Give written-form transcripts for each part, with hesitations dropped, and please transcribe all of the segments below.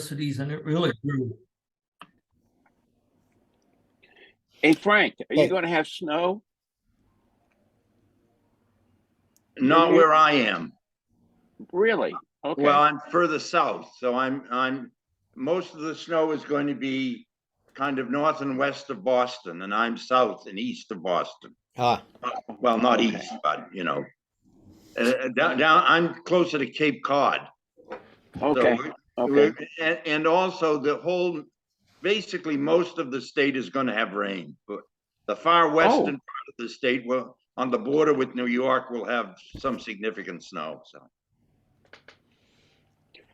cities, and it really grew. Hey, Frank, are you Hey. going to have snow? Not you- where I am. Really? Okay. Well, I'm further south, so I'm most of the snow is going to be kind of north and west of Boston, and I'm south and east of Boston. Well, not Okay. east, but down. I'm closer to Cape Cod. Okay. So Okay. and also basically most of the state is going to have rain, but the far western part of the state will, on the border with New York, will have some significant snow. So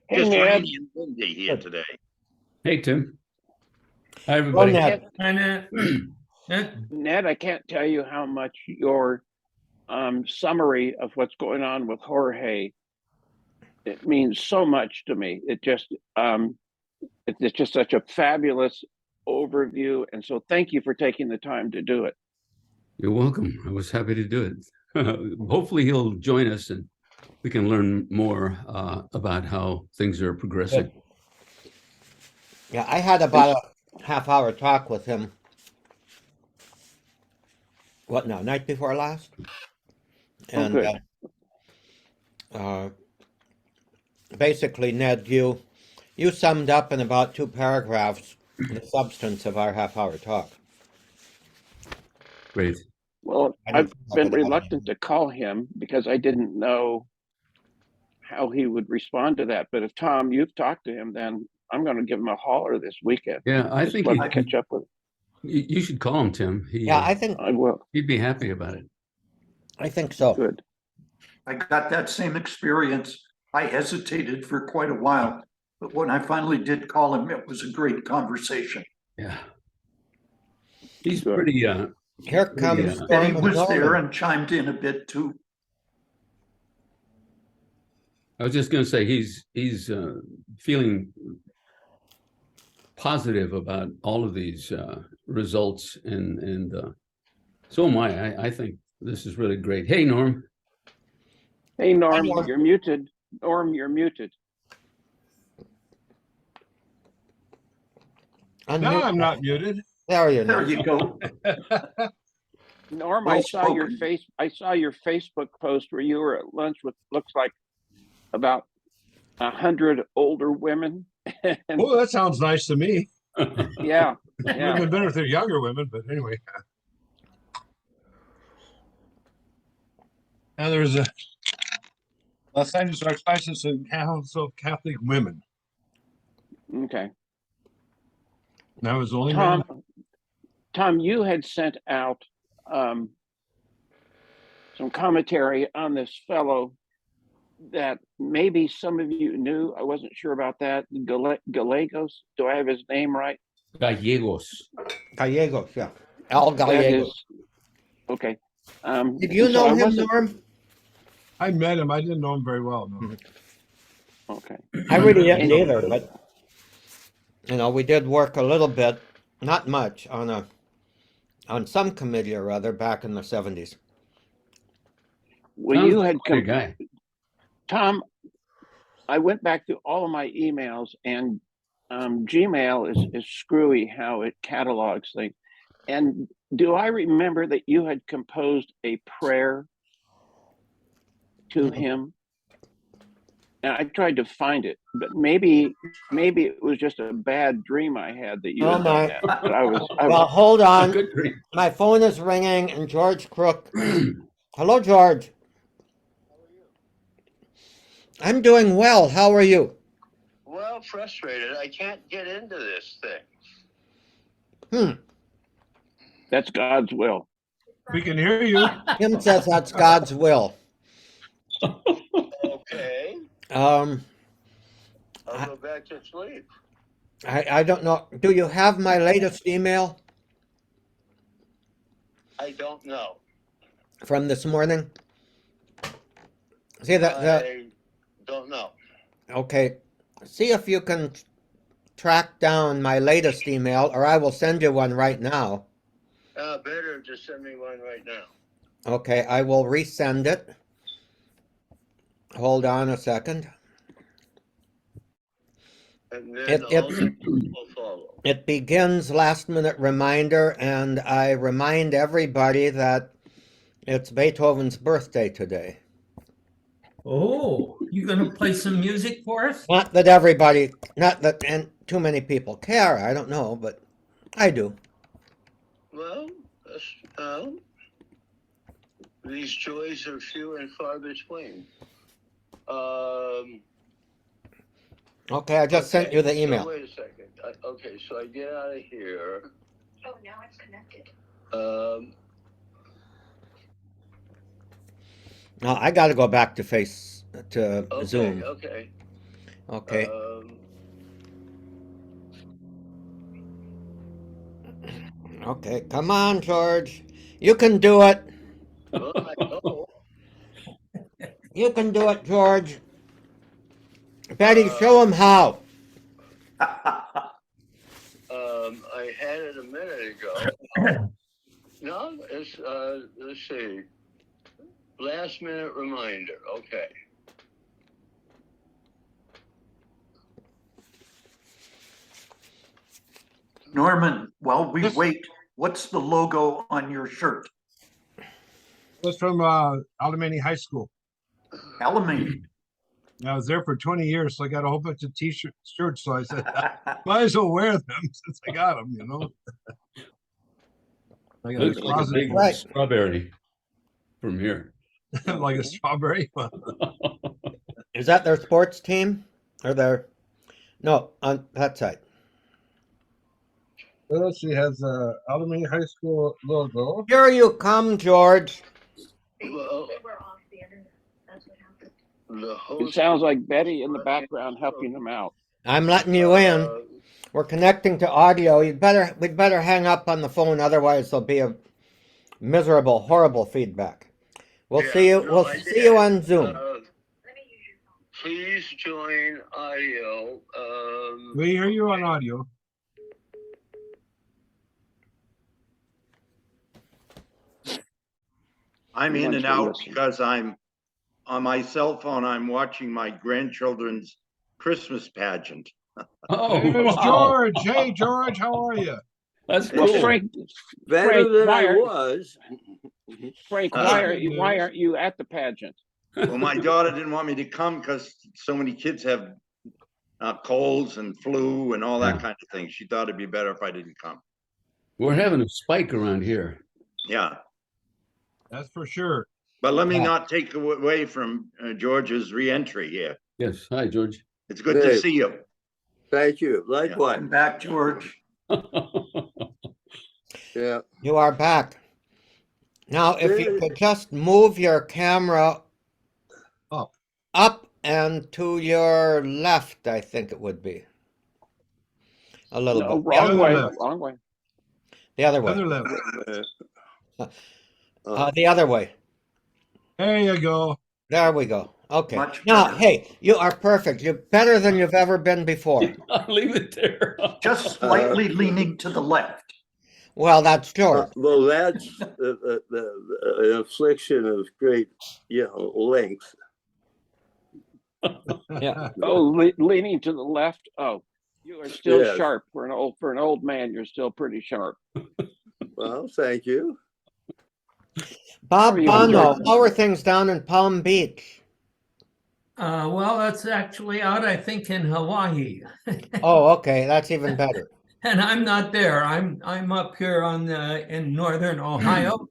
Hey, just Ned. rainy and windy here today. Hey, Tim. Hi, everybody. Ned. Hi, Ned. Ned. Ned, I can't tell you how much your summary of what's going on with Jorge, it means so much to me. It's just such a fabulous overview. And so thank you for taking the time to do it. You're welcome. I was happy to do it. Hopefully he'll join us and we can learn more about how things are progressing. Yeah, I had about a half-hour talk with him. What now? Night before last, and good. Basically, Ned, you summed up in about 2 paragraphs the substance of our half-hour talk. Great. Well, I've been reluctant to call him because I didn't know how he would respond to that. But if Tom, you've talked to him, then I'm going to give him a holler this weekend. Yeah, I think Love to catch up with him. you should call him, Tim. I think I will. He'd be happy about it. I think so. Good. I got that same experience. I hesitated for quite a while, but when I finally did call him, it was a great conversation. Yeah. He's Good. pretty Here comes Yeah. And he Norman was there Norman. and chimed in a bit too. I was just going to say he's feeling positive about all of these results, and so am I. I think this is really great. Hey, Norm. Hey, Norm, Norm. you're muted. Norm, you're muted. No, I'm not muted. There you There know. you go. Norm, Well I saw your spoken. I saw your Facebook post where you were at lunch with looks like about 100 older women. And Oh, that sounds nice to me. yeah, Would have yeah. been better if they're younger women, but anyway. And there's a Los Angeles Archdiocese and Council of Catholic Women. Okay. That was the only man. Tom, you had sent out some commentary on this fellow that maybe some of you knew. I wasn't sure about that. Gallegos. Do I have his name right? Gallegos. Gallegos, yeah. Al That Gallegos. is okay. Did you so know I him, wasn't- Norm? I met him. I didn't know him very well. No. Okay. I really didn't And- either, but we did work a little bit, not much, on some committee or other back in the 70s. Well, Sounds you like had a great guy. Tom, I went back through all of my emails, and Gmail is screwy how it catalogs things. And do I remember that you had composed a prayer to him? And I tried to find it, but maybe it was just a bad dream I had that you Oh, had done my. that. But I was Well, hold on. Good dream. My phone is ringing, and George Crook. Hello, George. I'm doing well. How are you? Well, frustrated. I can't get into this thing. that's God's will. We can hear you. Tim says that's God's will. Okay. Um, I'll go back to sleep. I don't know. Do you have my latest email I don't know. from this morning? See that? I don't know. Okay. See if you can track down my latest email, or I will send you one right now. Better just send me one right now. Okay, I will resend it. Hold on a second. And then It- all it's- the will follow. It begins last minute reminder, and I remind everybody that it's Beethoven's birthday today. Oh, you gonna play some music for us? Not that and too many people care. I don't know, but I do. Well, these joys are few and far between. Okay, I just sent Okay, you the so email. wait a second. Okay, so I get out of here. Oh, now it's connected. No, I got to go back to Okay, Zoom. okay. Okay. Okay, come on, George. You can do it. Well, I know. You can do it, George. Betty, show him how. I had it a minute ago. No, it's let's see. Last minute reminder. Okay. Norman, while we wait, what's the logo on your shirt? Was from Alamany High School. Alamany. I was there for 20 years, so I got a whole bunch of t-shirts, shirts. So I said, might as well wear them since I got them, you know. I got a Looks like a closet big Right. strawberry from here. like a strawberry. Is that their sports team? Or their... No, on that side. Let's see, has a Alamany High School logo. Here you come, George. Well, They were off the internet. That's what happened. the It host. sounds like Betty in the background helping them out. I'm letting you in. We're connecting to audio. We'd better hang up on the phone, otherwise there'll be a miserable, horrible feedback. We'll Yeah, see you. no, We'll I see you did. on Zoom. Let me use your phone. Please join audio. We hear you on audio. I'm in Once and we out listen. because I'm on my cell phone. I'm watching my grandchildren's Christmas pageant. Oh, There's wow. George. Hey, George, how are you? That's Well, cool. Frank, Better Frank, than why I are- was. Frank, Uh, why aren't you at the pageant? Well, my daughter didn't want me to come because so many kids have colds and flu and all that Yeah. kind of thing. She thought it'd be better if I didn't come. We're having a spike around here. Yeah, That's for sure. but let me Yeah. not take away from George's reentry here. Yes. Hi, George. It's good to Hey. see you. Thank you. Likewise. Welcome back, George. Yeah. You are back. Now, if you could just move your camera Up. and to your left, I think it would be. A little No, bit. wrong other way, left. wrong way. The other way. Other level. The other way. There you go. There we go. Okay. Much Now, better. hey, you are perfect. You're better than you've ever been before. I'll leave it there. Just slightly leaning to the left. Well, that's George. Well, that's an affliction of great, length. Yeah. Oh, leaning to the left. Oh, you are still Yes. sharp for an old man. You're still pretty sharp. Well, thank you. Bob How are you, Bono, George? how are things down in Palm Beach? Well, that's actually out, I think, in Hawaii. Oh, okay. That's even better. And I'm not there. I'm up here in northern Ohio,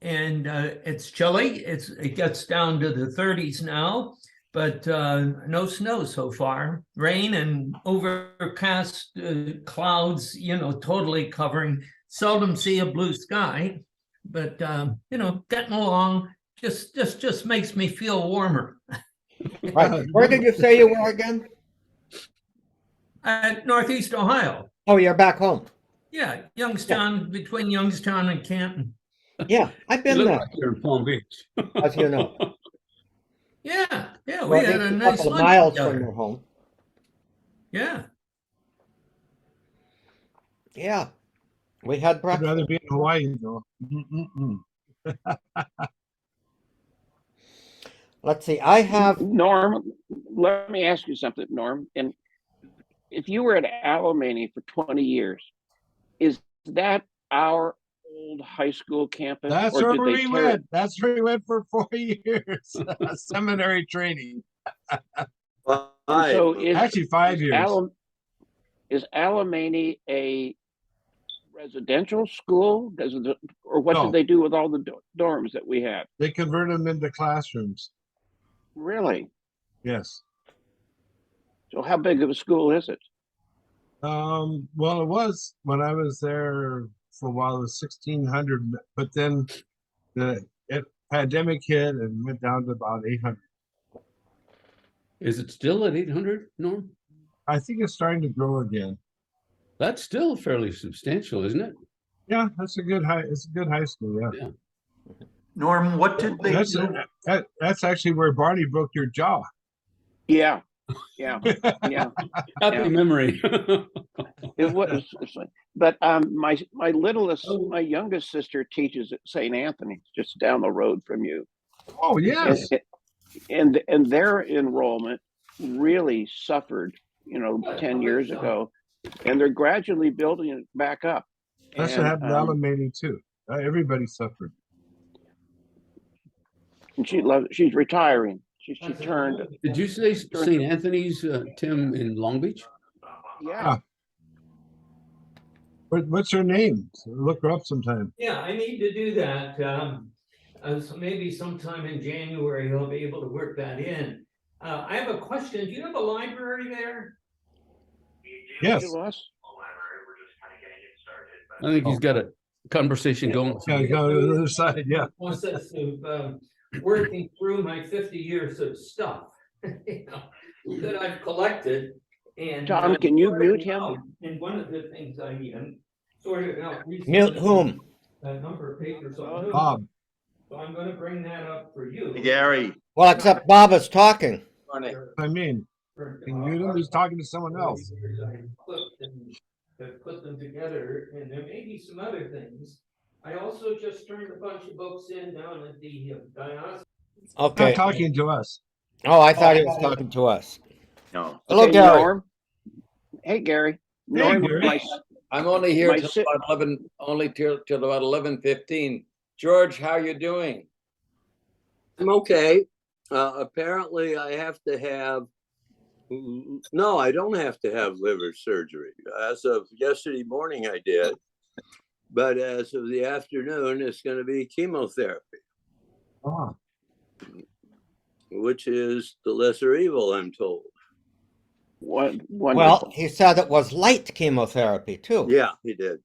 and it's chilly. It gets down to the 30s now, but no snow so far. Rain and overcast clouds, totally covering. Seldom see a blue sky, but getting along just makes me feel warmer. Right. Where did you say you were again? Northeast Ohio. Oh, you're back home. Yeah, Youngstown, between Youngstown and Canton. Yeah, I've You been look there, like you're in Palm Beach. as you know. Yeah, we Well, had it's a a nice couple of lunch miles together. from your home. Yeah. Yeah. We had I'd breakfast. rather be in Hawaii, though. Mm-mm-mm. Let's see. I have Norm, let me ask you something, Norm. if you were at Alamany for 20 years, is that our old high school campus? That's or where did they we tear it? went. That's where we went for 4 years. Seminary training. And Five. so is, Actually, 5 years. Is Alamany a residential school? Or what No. did they do with all the dorms that we had? They convert them into classrooms. Really? Yes. So how big of a school is it? Well, it was when I was there for a while. It was 1,600, but then the pandemic hit and went down to about 800. Is it still at 800, Norm? I think it's starting to grow again. That's still fairly substantial, isn't it? Yeah, that's a good high. It's a good high school. Yeah. Yeah. Norm, what did they That's do? that's actually where Barney broke your jaw. Yeah, yeah, yeah. Happy Yeah. memory. It was, but my littlest, my youngest sister teaches at St. Anthony's, just down the road from you. Oh yes. And their enrollment really suffered, 10 years ago, and they're gradually building it back up. That's what And, happened to Alamany too. Everybody suffered. and she's retiring. She turned, Did you say St. Anthony's, Tim, in Long Beach? yeah. What's her name? Look her up sometime. Yeah, I need to do that. So maybe sometime in January, he'll be able to work that in. I have a question. Do you have a library there? Yes. To us. I think he's got a conversation going. Gotta go to the other side. Yeah. Process of working through my 50 years of stuff, that I've collected. And Tom, can you sorted mute him? out. And one of the things I sorted out. recently, Mute whom? A number of papers on. Bob. So I'm gonna bring that up for you. Gary, Well, except Bob is talking. I mean, can you mute him? He's talking to someone else. I clipped and have put them together, and there may be some other things. I also just turned a bunch of books in down at the diocese. Okay. Not talking to us. Oh, I thought he was talking to us. no. Hello, Okay, Gary. Norm. Hey, Gary. Norm, Gary. I'm only here My till si- about 11, only till about 11:15. George, how you doing? I'm okay. Apparently I have to have, no, I don't have to have liver surgery. As of yesterday morning, I did. But as of the afternoon, it's going to be chemotherapy, Oh, which is the lesser evil, I'm told. What? Well, Wonderful. he said it was light chemotherapy too. Yeah, he did.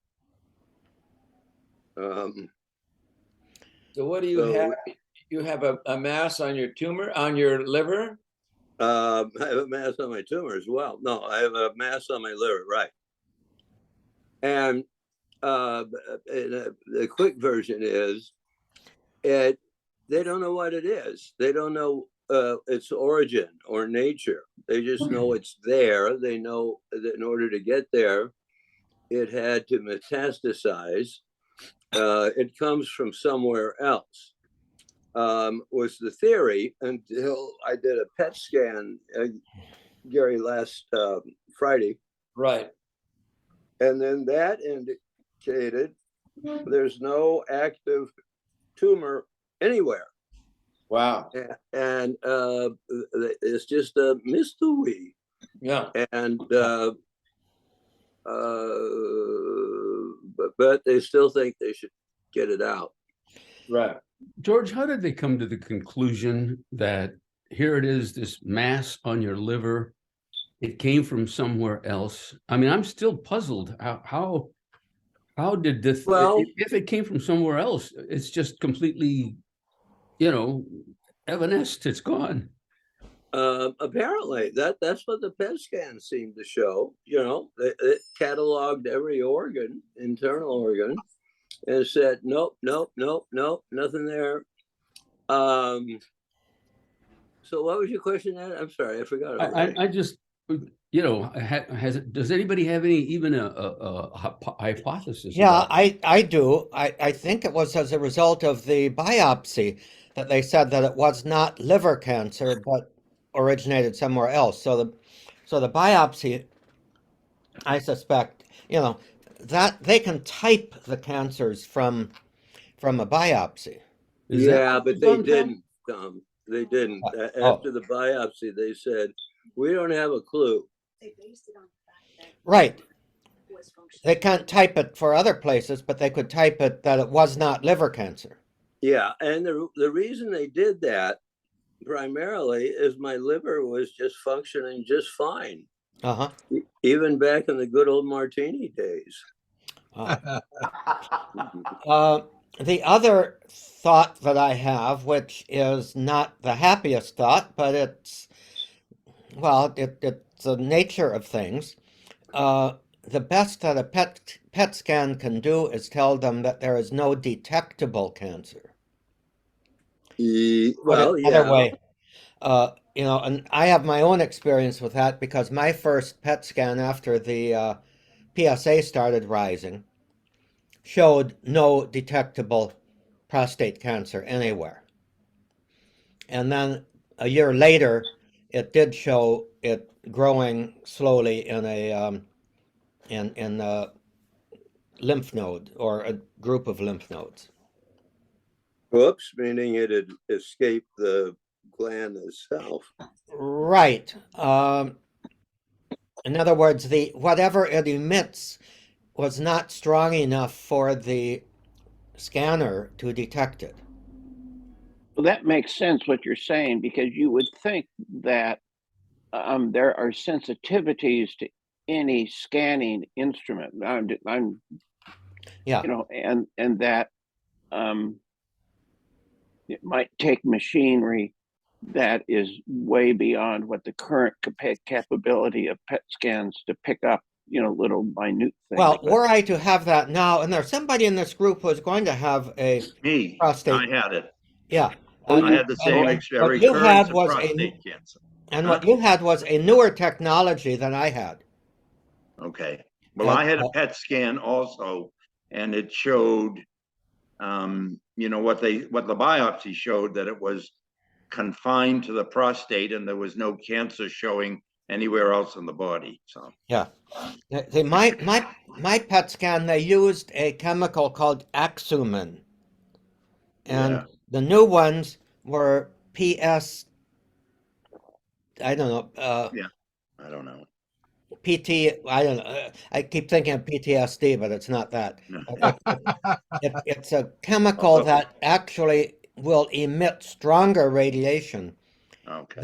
So what do you So- have? You have a mass on your tumor, on your liver? I have a mass on my tumor as well. No, I have a mass on my liver, right. And the quick version is, they don't know what it is. They don't know its origin or nature. They just know it's there. They know that in order to get there, it had to metastasize. It comes from somewhere else. Was the theory until I did a PET scan, Gary, last Friday. Right. And then that indicated there's no active tumor anywhere. Wow. And it's just a mystery. Yeah. And but they still think they should get it out. Right. George, how did they come to the conclusion that here it is, this mass on your liver, it came from somewhere else? I mean, I'm still puzzled. How did this, Well- if it came from somewhere else, it's just completely, evanesced, it's gone. Apparently, that's what the PET scan seemed to show. It cataloged every organ, internal organ, and said, nope, nothing there. So what was your question, Ed? I'm sorry, I forgot. already. I just, does anybody have even a hypothesis? Yeah, about it? I do. I think it was as a result of the biopsy that they said that it was not liver cancer, but originated somewhere else. So the biopsy I suspect, that they can type the cancers from a biopsy. Is that Yeah, what but was they on, Tom? didn't, Tom. They didn't. Oh. After the biopsy, they said, we don't have a clue. They based it on the fact that Right. it was functional. They can't type it for other places, but they could type it that it was not liver cancer. Yeah, and the reason they did that primarily is my liver was just functioning just fine, Uh-huh. even back in the good old martini days. The other thought that I have, which is not the happiest thought, but it's the nature of things. The best that a PET scan can do is tell them that there is no detectable cancer. Well, Put it another yeah. way, and I have my own experience with that because my first PET scan after the PSA started rising showed no detectable prostate cancer anywhere. And then a year later, it did show it growing slowly in a lymph node or a group of lymph nodes. Whoops, meaning it had escaped the gland itself. Right. In other words, whatever it emits was not strong enough for the scanner to detect it. Well, that makes sense what you're saying, because you would think that there are sensitivities to any scanning instrument. Yeah. And that it might take machinery that is way beyond what the current capability of PET scans to pick up, little minute things. Well, were I to have that now, and there's somebody in this group who's going to have a Me, prostate. I had it. Yeah. I had the same what experience, you had recurrence of was prostate cancer. and Huh? what you had was a newer technology than I had. Okay. Well, And, I had a PET scan also, and it showed, what the biopsy showed, that it was confined to the prostate and there was no cancer showing anywhere else in the body. So yeah. My PET scan, they used a chemical called Axumin. And Yeah. the new ones were PS, I don't know, yeah, I don't know. PT, I don't know. I keep thinking of PTSD, but it's not that. No. It's a chemical that actually will emit stronger radiation Okay.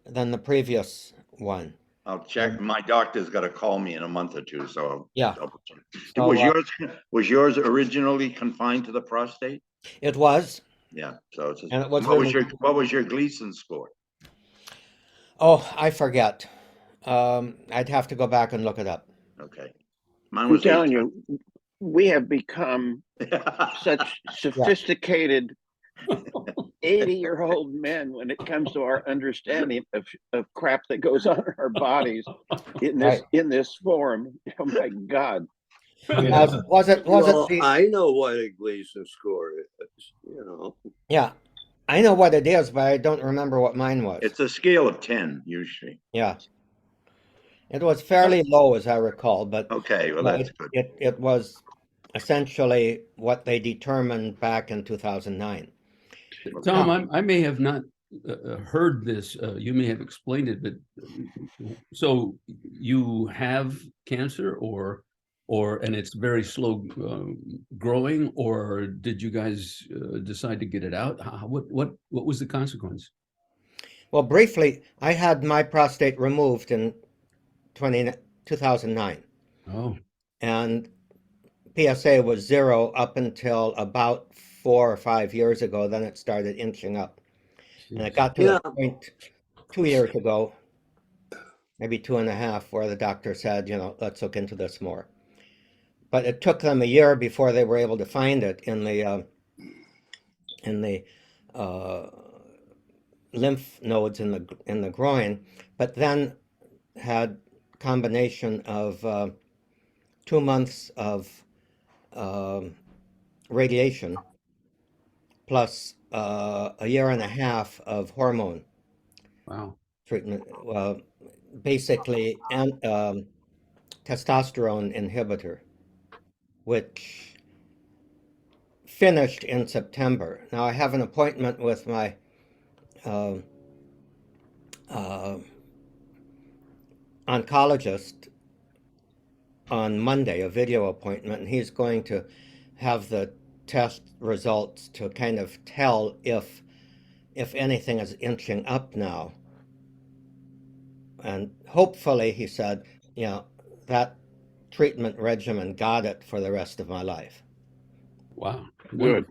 than the previous one. I'll check. My doctor's got to call me in a month or two, so I'll Yeah. double check. So, Was yours originally confined to the prostate? It was. Yeah. So it's And it was what was your Gleason score? Oh, I forget. I'd have to go back and look it up. Okay. Mine I'm was telling you, we have become 8. such sophisticated 80-year-old men when it comes to our understanding of crap that goes on in our bodies in this form. Oh my God. Was it Well, the, I know what a Gleason score is, yeah, I know what it is, but I don't remember what mine was. It's a scale of 10 usually. Yeah. It was fairly low, as I recall, but Okay, well that's good. It was essentially what they determined back in 2009. Tom, I may have not heard this. You may have explained it, but so you have cancer, and it's very slow growing, or did you guys decide to get it out? What was the consequence? Well, briefly, I had my prostate removed in 2009. Oh. And PSA was 0 up until about 4 or 5 years ago. Then it started inching up. And it got to the point 2 years ago, maybe 2.5, where the doctor said, let's look into this more. But it took them a year before they were able to find it in the lymph nodes in the groin, but then had combination of 2 months of radiation plus a 1.5 years of hormone treatment. Basically, and testosterone inhibitor, which finished in September. Now I have an appointment with my oncologist on Monday, a video appointment, and he's going to have the test results to kind of tell if anything is inching up now. And hopefully, he said, you know, that treatment regimen got it for the rest of my life. Wow. Good.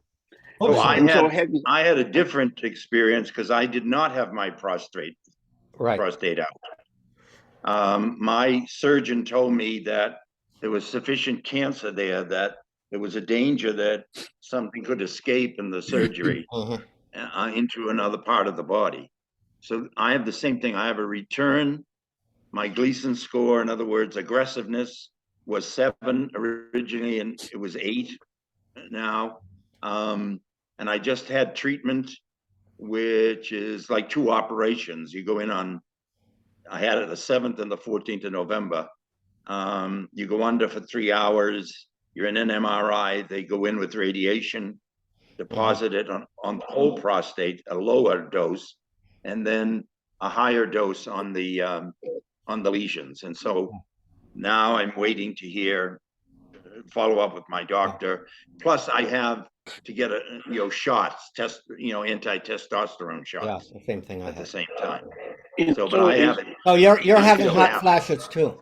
Oh, And so have you- I had a different experience because I did not have my prostate Right. out. My surgeon told me that there was sufficient cancer there that there was a danger that something could escape in the surgery into another part of the body. So I have the same thing. I have a return. My Gleason score, in other words, aggressiveness, was 7 originally, and it was 8 now. And I just had treatment, which is like 2 operations. You go in on, I had it the 7th and the 14th of November. You go under for 3 hours. You're in an MRI. They go in with radiation, deposit it on the whole prostate, a lower dose, and then a higher dose on the lesions. And so now I'm waiting to hear, follow up with my doctor. Plus, I have to get shots, anti-testosterone shots. Yeah, the same thing I at the had. same time. And So, but so I is- haven't. Oh, you're having still hot have- flashes too.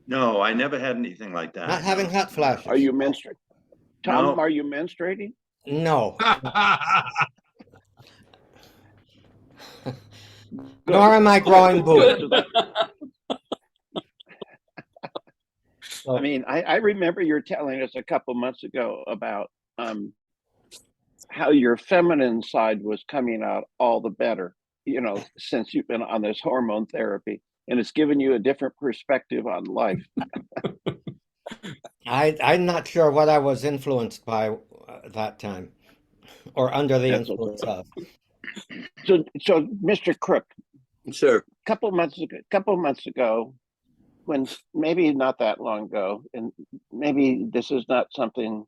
No, I never had anything like that. Not having hot flashes. Are you menstruating? Tom, No. are you menstruating? No. Nor am I growing boobs. I mean, I remember you were telling us a couple months ago about how your feminine side was coming out all the better, since you've been on this hormone therapy, and it's given you a different perspective on life. I'm not sure what I was influenced by that time, or under the That's influence okay. of. So Mr. Crook, Sir, couple months ago, when maybe not that long ago, and maybe this is not something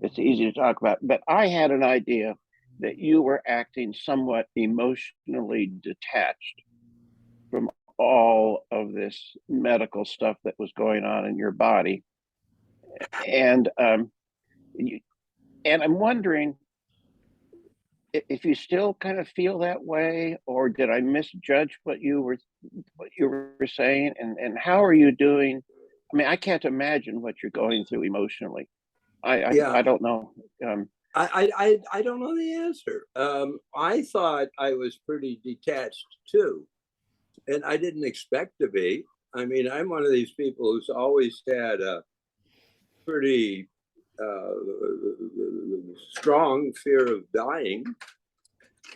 that's easy to talk about, but I had an idea that you were acting somewhat emotionally detached from all of this medical stuff that was going on in your body. And I'm wondering if you still kind of feel that way, or did I misjudge what you were saying? And how are you doing? I mean, I can't imagine what you're going through emotionally. I don't know. I don't know the answer. I thought I was pretty detached too, and I didn't expect to be. I mean, I'm one of these people who's always had a pretty strong fear of dying,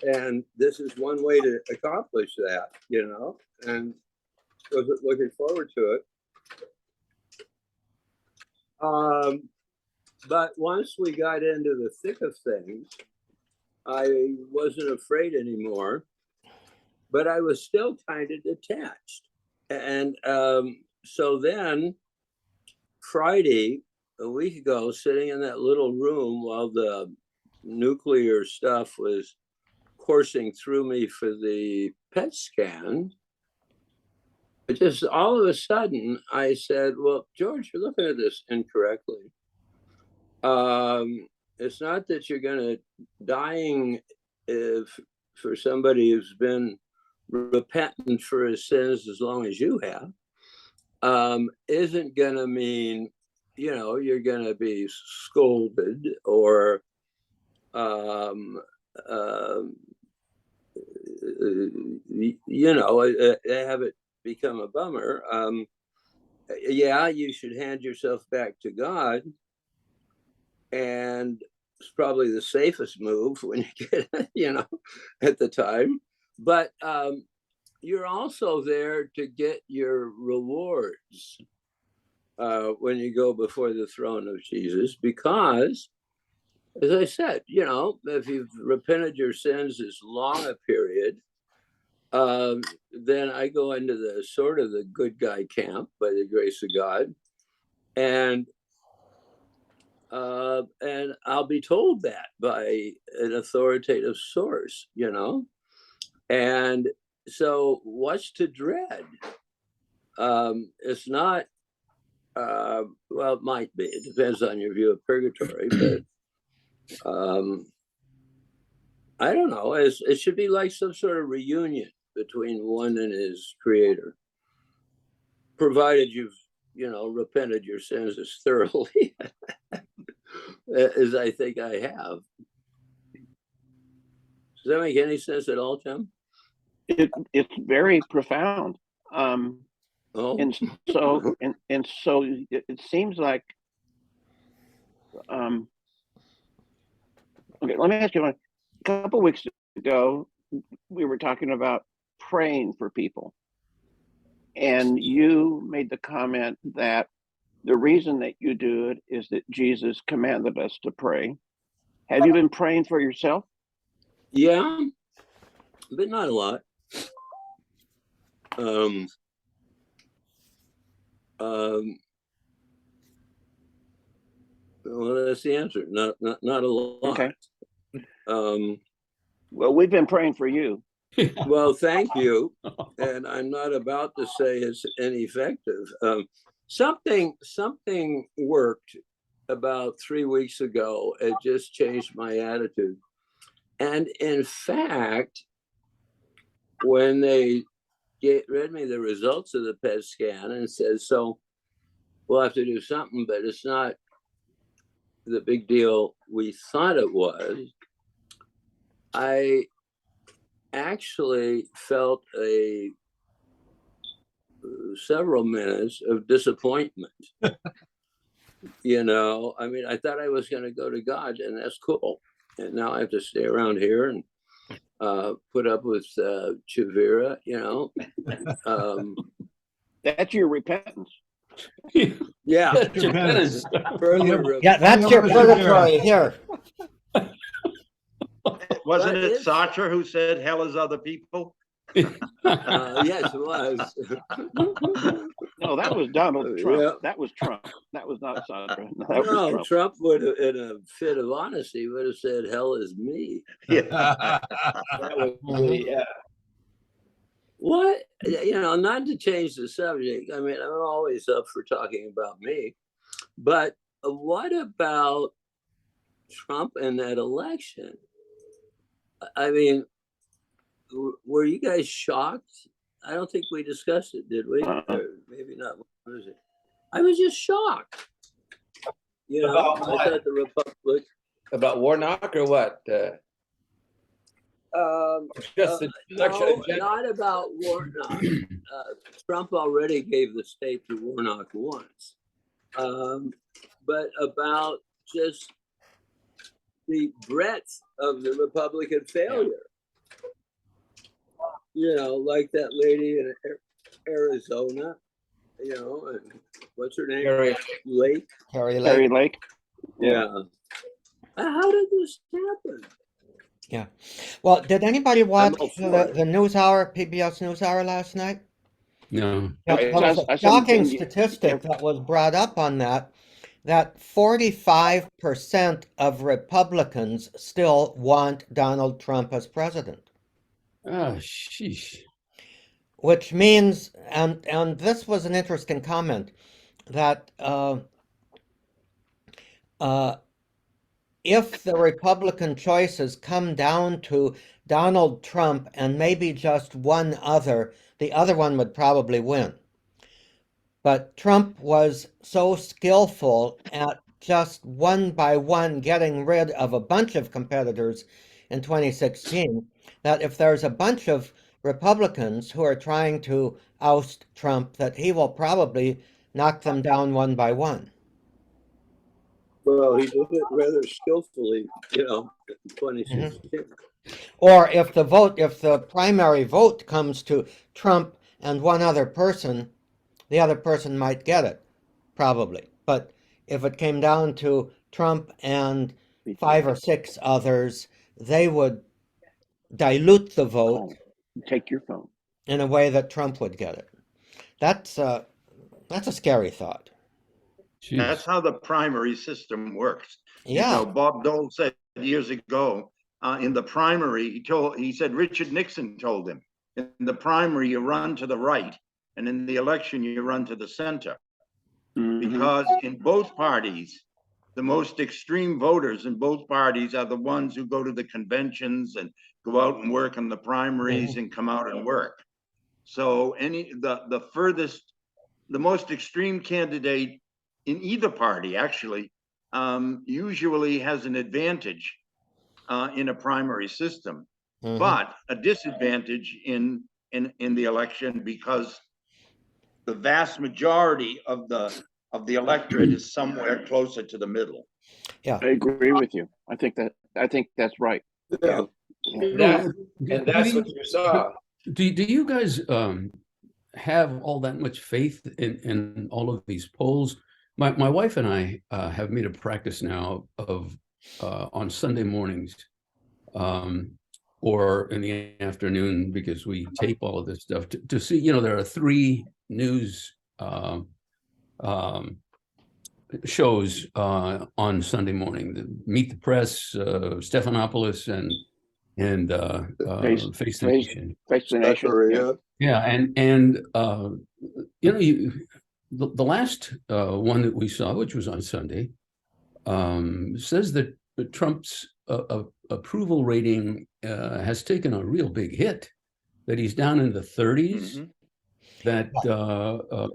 and this is one way to accomplish that, and was looking forward to it. But once we got into the thick of things, I wasn't afraid anymore, but I was still kind of detached. And so then Friday, a week ago, sitting in that little room while the nuclear stuff was coursing through me for the PET scan, just all of a sudden I said, well, George, you're looking at this incorrectly. It's not that you're going to dying for somebody who's been repentant for his sins as long as you have, isn't going to mean, you're going to be scolded or, have it become a bummer. Yeah, you should hand yourself back to God. And it's probably the safest move when you get, at the time. But you're also there to get your rewards when you go before the throne of Jesus, because, as I said, if you've repented your sins as long a period, then I go into the sort of the good guy camp by the grace of God, and I'll be told that by an authoritative source, you know. And so, what's to dread? It's not. Well, it might be. It depends on your view of purgatory, but I don't know. It should be like some sort of reunion between one and his creator, provided you've, repented your sins as thoroughly as I think I have. Does that make any sense at all, Tim? It's very profound. Oh, And so it seems like okay, let me ask you one. A couple weeks ago we were talking about praying for people, and you made the comment that the reason that you do it is that Jesus commanded us to pray. Have you been praying for yourself? yeah, but not a lot. Well, that's the answer. Not a lot. Okay. Um, Well, we've been praying for you. well, thank you. And I'm not about to say it's ineffective. Something worked about 3 weeks ago. It just changed my attitude. And in fact, when they read me the results of the PET scan and said, so we'll have to do something, but it's not the big deal we thought it was, I actually felt several minutes of disappointment. I mean, I thought I was going to go to God, and that's cool. And now I have to stay around here and put up with Chavira, That's your repentance. Yeah. Depends. Further, Yeah, that's your purgatory here. Wasn't But it it's- Sartre who said hell is other people? yes, it was. No, that was Donald Trump. Yeah. That was Trump. That was not Sandra. That was No, Trump. Trump would have, in a fit of honesty, would have said, "Hell is me." Yeah. That was really, yeah. What? Not to change the subject. I mean, I'm always up for talking about me, but what about Trump and that election? I mean, were you guys shocked? I don't think we discussed it, did we? Or maybe not. What was it? I was just shocked. About I what? thought the Republic. About Warnock or what? Just the election in No, general. not about Warnock. Trump already gave the state to Warnock once, but about just the breadth of the Republican failure. Like that lady in Arizona, and what's her name? Carrie. Lake. Carrie Terry Lake. Lake. Yeah. How did this happen? Yeah. Well, did anybody watch all for the it. NewsHour, PBS NewsHour last night? No. There was I a saw shocking the- statistic that was brought up on that 45% of Republicans still want Donald Trump as president, Oh, sheesh. which means, and this was an interesting comment, that if the Republican choices come down to Donald Trump and maybe just one other, the other one would probably win. But Trump was so skillful at just one by one getting rid of a bunch of competitors in 2016 that if there's a bunch of Republicans who are trying to oust Trump, that he will probably knock them down one by one. Well, he did it rather skillfully, in 2016. Or if the primary vote comes to Trump and one other person, the other person might get it, probably. But if it came down to Trump and 5 or 6 others, they would dilute the vote Take your phone. in a way that Trump would get it. That's a scary thought. Jeez. That's how the primary system works. You Yeah. know, Bob Dole said years ago, in the primary, he said Richard Nixon told him, in the primary, you run to the right, and in the election, you run to the center. Mhm. Because in both parties, the most extreme voters in both parties are the ones who go to the conventions and go out and work in the primaries and come out and work. So the most extreme candidate in either party actually usually has an advantage in a primary system, Mhm. but a disadvantage in the election because the vast majority of the electorate is somewhere closer to the middle. I agree with you. I think that's right. Yeah. And that's what you saw. Do you guys have all that much faith in all of these polls? My wife and I have made a practice now of on Sunday mornings or in the afternoon, because we tape all of this stuff to see, you know, there are 3 news shows on Sunday morning: Meet the Press, Stephanopoulos, and Face the Nation. Vaccination. Yeah, and you know, the last one that we saw, which was on Sunday, says that Trump's approval rating has taken a real big hit, that he's down in the 30s, that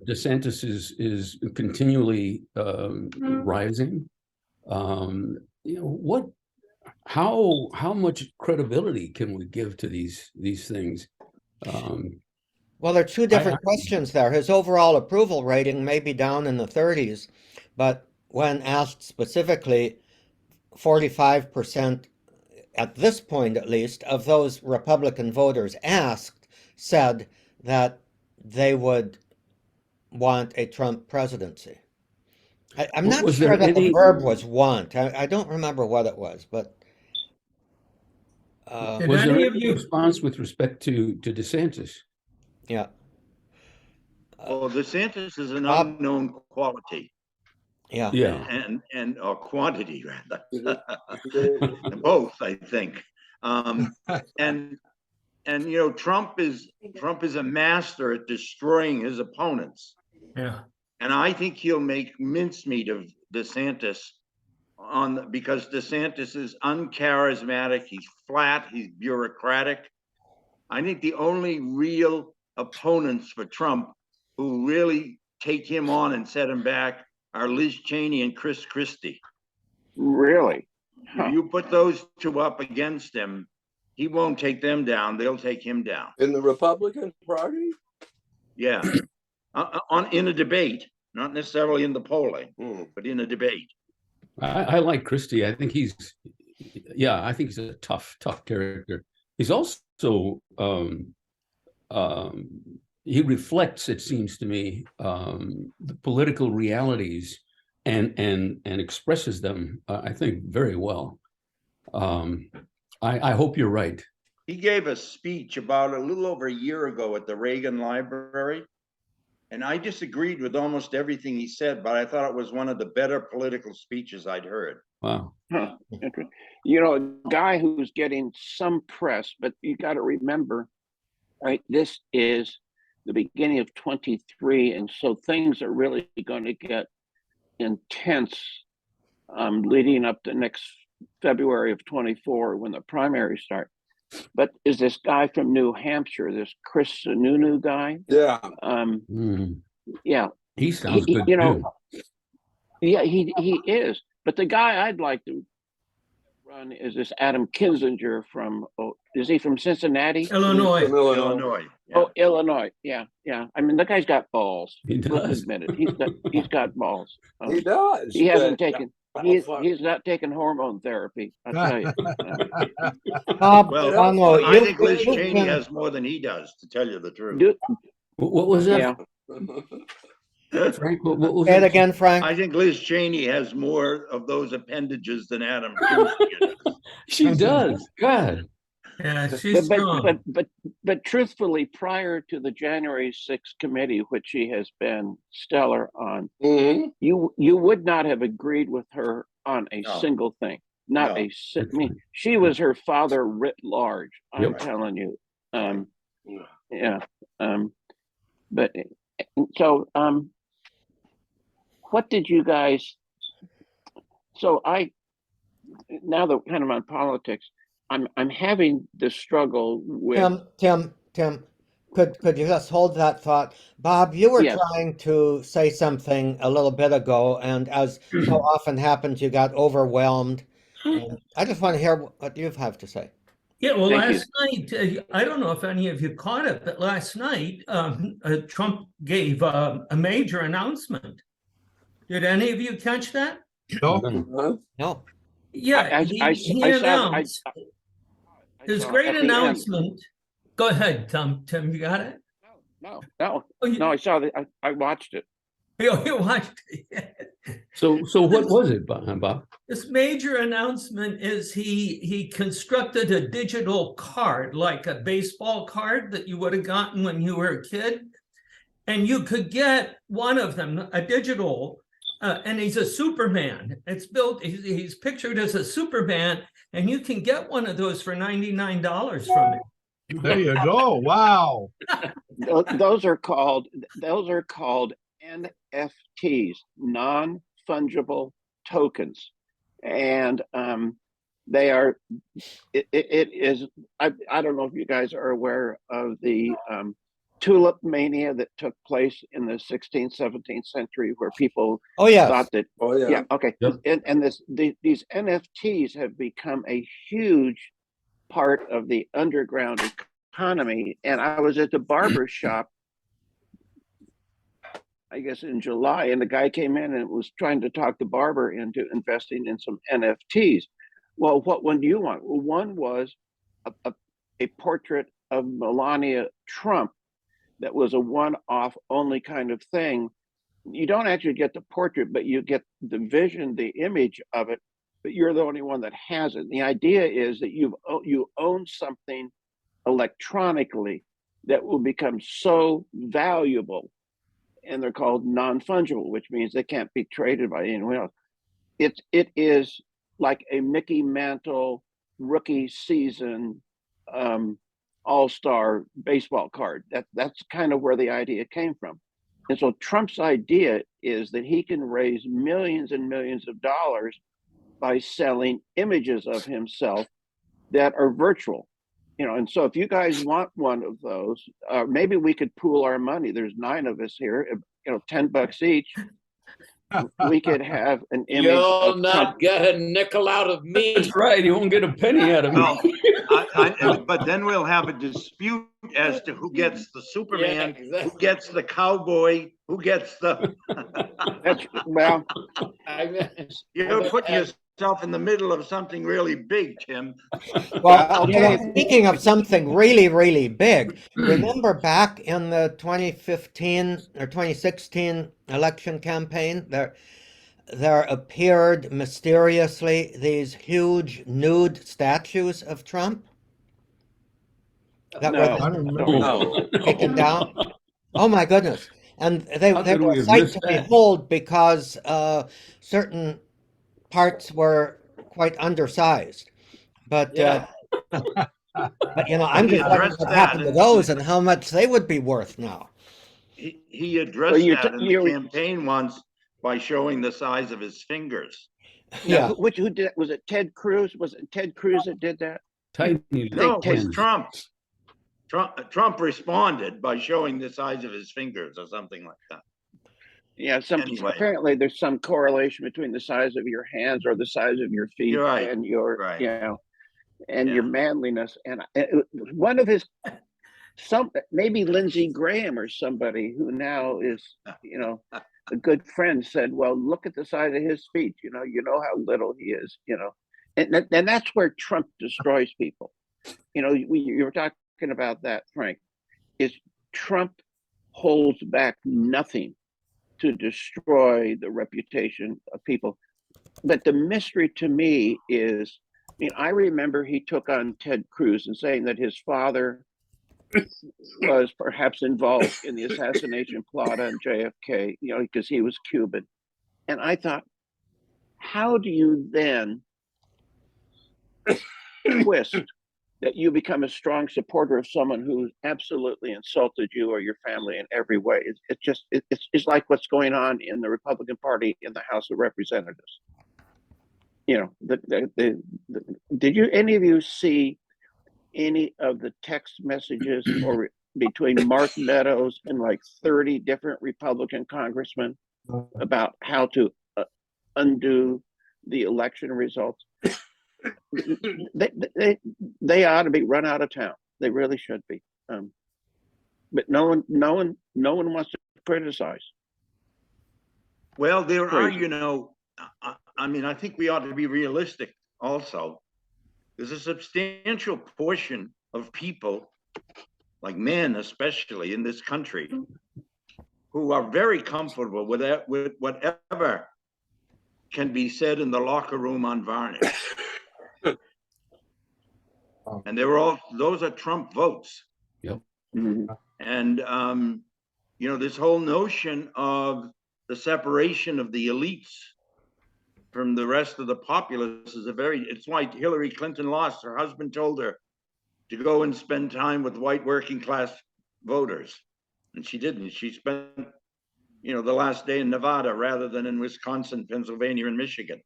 DeSantis is continually rising. You know, how much credibility can we give to these things? Well, there are 2 different questions there. His overall approval rating may be down in the 30s, but when asked specifically, 45%, at this point at least, of those Republican voters asked said that they would want a Trump presidency. I'm not Was sure there that the any- verb was want. I don't remember what it was, but Did Was there any of any you- response with respect to DeSantis? yeah. Well, DeSantis is an Bob- unknown quality Yeah. Yeah. and or quantity rather, both, I think. And you know, Trump is a master at destroying his opponents. Yeah. And I think he'll make mincemeat of DeSantis because DeSantis is uncharismatic, he's flat, he's bureaucratic. I think the only real opponents for Trump who really take him on and set him back are Liz Cheney and Chris Christie. Really? If you put those 2 up against him, he won't take them down, they'll take him down. In the Republican Party? Yeah. In a debate, not necessarily in the polling, Hmm. but in a debate. I like Christie. I think he's a tough character. He's also he reflects, it seems to me, the political realities and expresses them, I think, very well. I hope you're right. He gave a speech about a little over a year ago at the Reagan Library. And I disagreed with almost everything he said, but I thought it was one of the better political speeches I'd heard. Wow. Huh. Interesting. You know, a guy who's getting some press, but you got to remember, right? This is the beginning of 23, and so things are really going to get intense leading up to next February of 24 when the primaries start. But is this guy from New Hampshire, this Chris Sununu guy? Yeah. Yeah. He sounds good you know, too. Yeah, he is. But the guy I'd like to run is this Adam Kinzinger from, is he from Cincinnati? Illinois. From Illinois. Yeah. Oh, Illinois. Yeah, yeah. I mean, the guy's got balls. He Let's does. admit it. He's got balls. He does. He hasn't but- taken. He's not taking hormone therapy. I tell you. Bob, Well, Bongo, I think Liz you've Cheney been- has more than he does, to tell you the truth. Do- What was that, yeah. Frank? What was Say it that? again, Frank. I think Liz Cheney has more of those appendages than Adam Kinzinger does. She does. God. Yeah, she's But, strong. but truthfully, prior to the January 6th committee, which she has been stellar on, Mhm. you would not have agreed with her on a No. single thing. Not No. I mean, she was her father writ large. I'm Yep. telling you. Yeah. But so what did you guys? So now that kind of on politics, I'm having this struggle with. Tim, could you just hold that thought? Bob, you were Yes. trying to say something a little bit ago, and as so often happens, you got overwhelmed. And I just want to hear what you have to say. Yeah, well, Thank you. last night, I don't know if any of you caught it, but last night, Trump gave a major announcement. Did any of you catch that? No, Huh? No. Yeah, he announced his great at the end. announcement. Go ahead, Tim, you got it? No, Oh, you, I saw that. I watched it. you watched it. So what was it, Bob? This major announcement is he constructed a digital card, like a baseball card that you would have gotten when you were a kid. And you could get one of them, a digital, and he's a Superman. It's built, he's pictured as a Superman, and you can get one of those for $99 from him. there you go. Wow. Those are called NFTs, non-fungible tokens, and they are. It is. I don't know if you guys are aware of the tulip mania that took place in the 16th, 17th century, where people Oh, yes. thought that. Oh, yeah. Yeah. Okay. Yep. And these NFTs have become a huge part of the underground economy. And I was at the barber shop, I guess in July, and the guy came in and was trying to talk the barber into investing in some NFTs. Well, what one do you want? Well, one was a portrait of Melania Trump that was a one-off only kind of thing. You don't actually get the portrait, but you get the vision, the image of it, but you're the only one that has it. The idea is that you own something electronically that will become so valuable, and they're called non-fungible, which means they can't be traded by anyone else. It is like a Mickey Mantle rookie season all-star baseball card. That's kind of where the idea came from. And so Trump's idea is that he can raise millions and millions of dollars by selling images of himself that are virtual. And so if you guys want one of those, maybe we could pool our money. There's 9 of us here, $10 each. We could have an image. You'll of not Trump. get a nickel out of me. That's right. You won't get a penny out of me. No, but then we'll have a dispute as to who gets the Superman, Yeah, exactly. who gets the cowboy, who gets the. That's well. You're putting yourself in the middle of something really big, Tim. Well, Okay. speaking of something really, really big, remember back in the 2015 or 2016 election campaign, there appeared mysteriously these huge nude statues of Trump that No. I were don't remember. No. taken down. Oh my goodness. And they How could were we a have sight missed to that? behold because certain parts were quite undersized. But Yeah. but I'm He just wondering addressed what that happened to in- those and how much they would be worth now. He addressed you're that in the you're- campaign once by showing the size of his fingers. Yeah. Who did? Was it Ted Cruz? Was it Ted Cruz that did that? Tiny No, it was hands. Trump. Trump responded by showing the size of his fingers or something like that. Yeah. Anyway. Apparently there's some correlation between the size of your hands or the size of your feet You're right. and your Right. your manliness. And one of his maybe Lindsey Graham or somebody who now is a good friend said, well, look at the size of his feet. You know how little he is. And that's where Trump destroys people. You were talking about that, Frank. Is Trump holds back nothing to destroy the reputation of people. But the mystery to me is mean, I remember he took on Ted Cruz and saying that his father was perhaps involved in the assassination plot on JFK, you know, because he was Cuban. And I thought, how do you then twist that you become a strong supporter of someone who absolutely insulted you or your family in every way? It's like what's going on in the Republican Party in the House of Representatives. You know, did any of you see any of the text messages or between Mark Meadows and like 30 different Republican congressmen about how to undo the election results? They ought to be run out of town. They really should be. But no one wants to criticize. Well, there are, Crazy. you know, I mean, I think we ought to be realistic also. There's a substantial portion of people, like men especially in this country, who are very comfortable with that, with whatever can be said in the locker room unvarnished. And those are Trump votes. Yep. Mhm. And, you know, this whole notion of the separation of the elites from the rest of the populace is it's why Hillary Clinton lost. Her husband told her to go and spend time with white working class voters. And she didn't. She spent, you know, the last day in Nevada rather than in Wisconsin, Pennsylvania, and Michigan.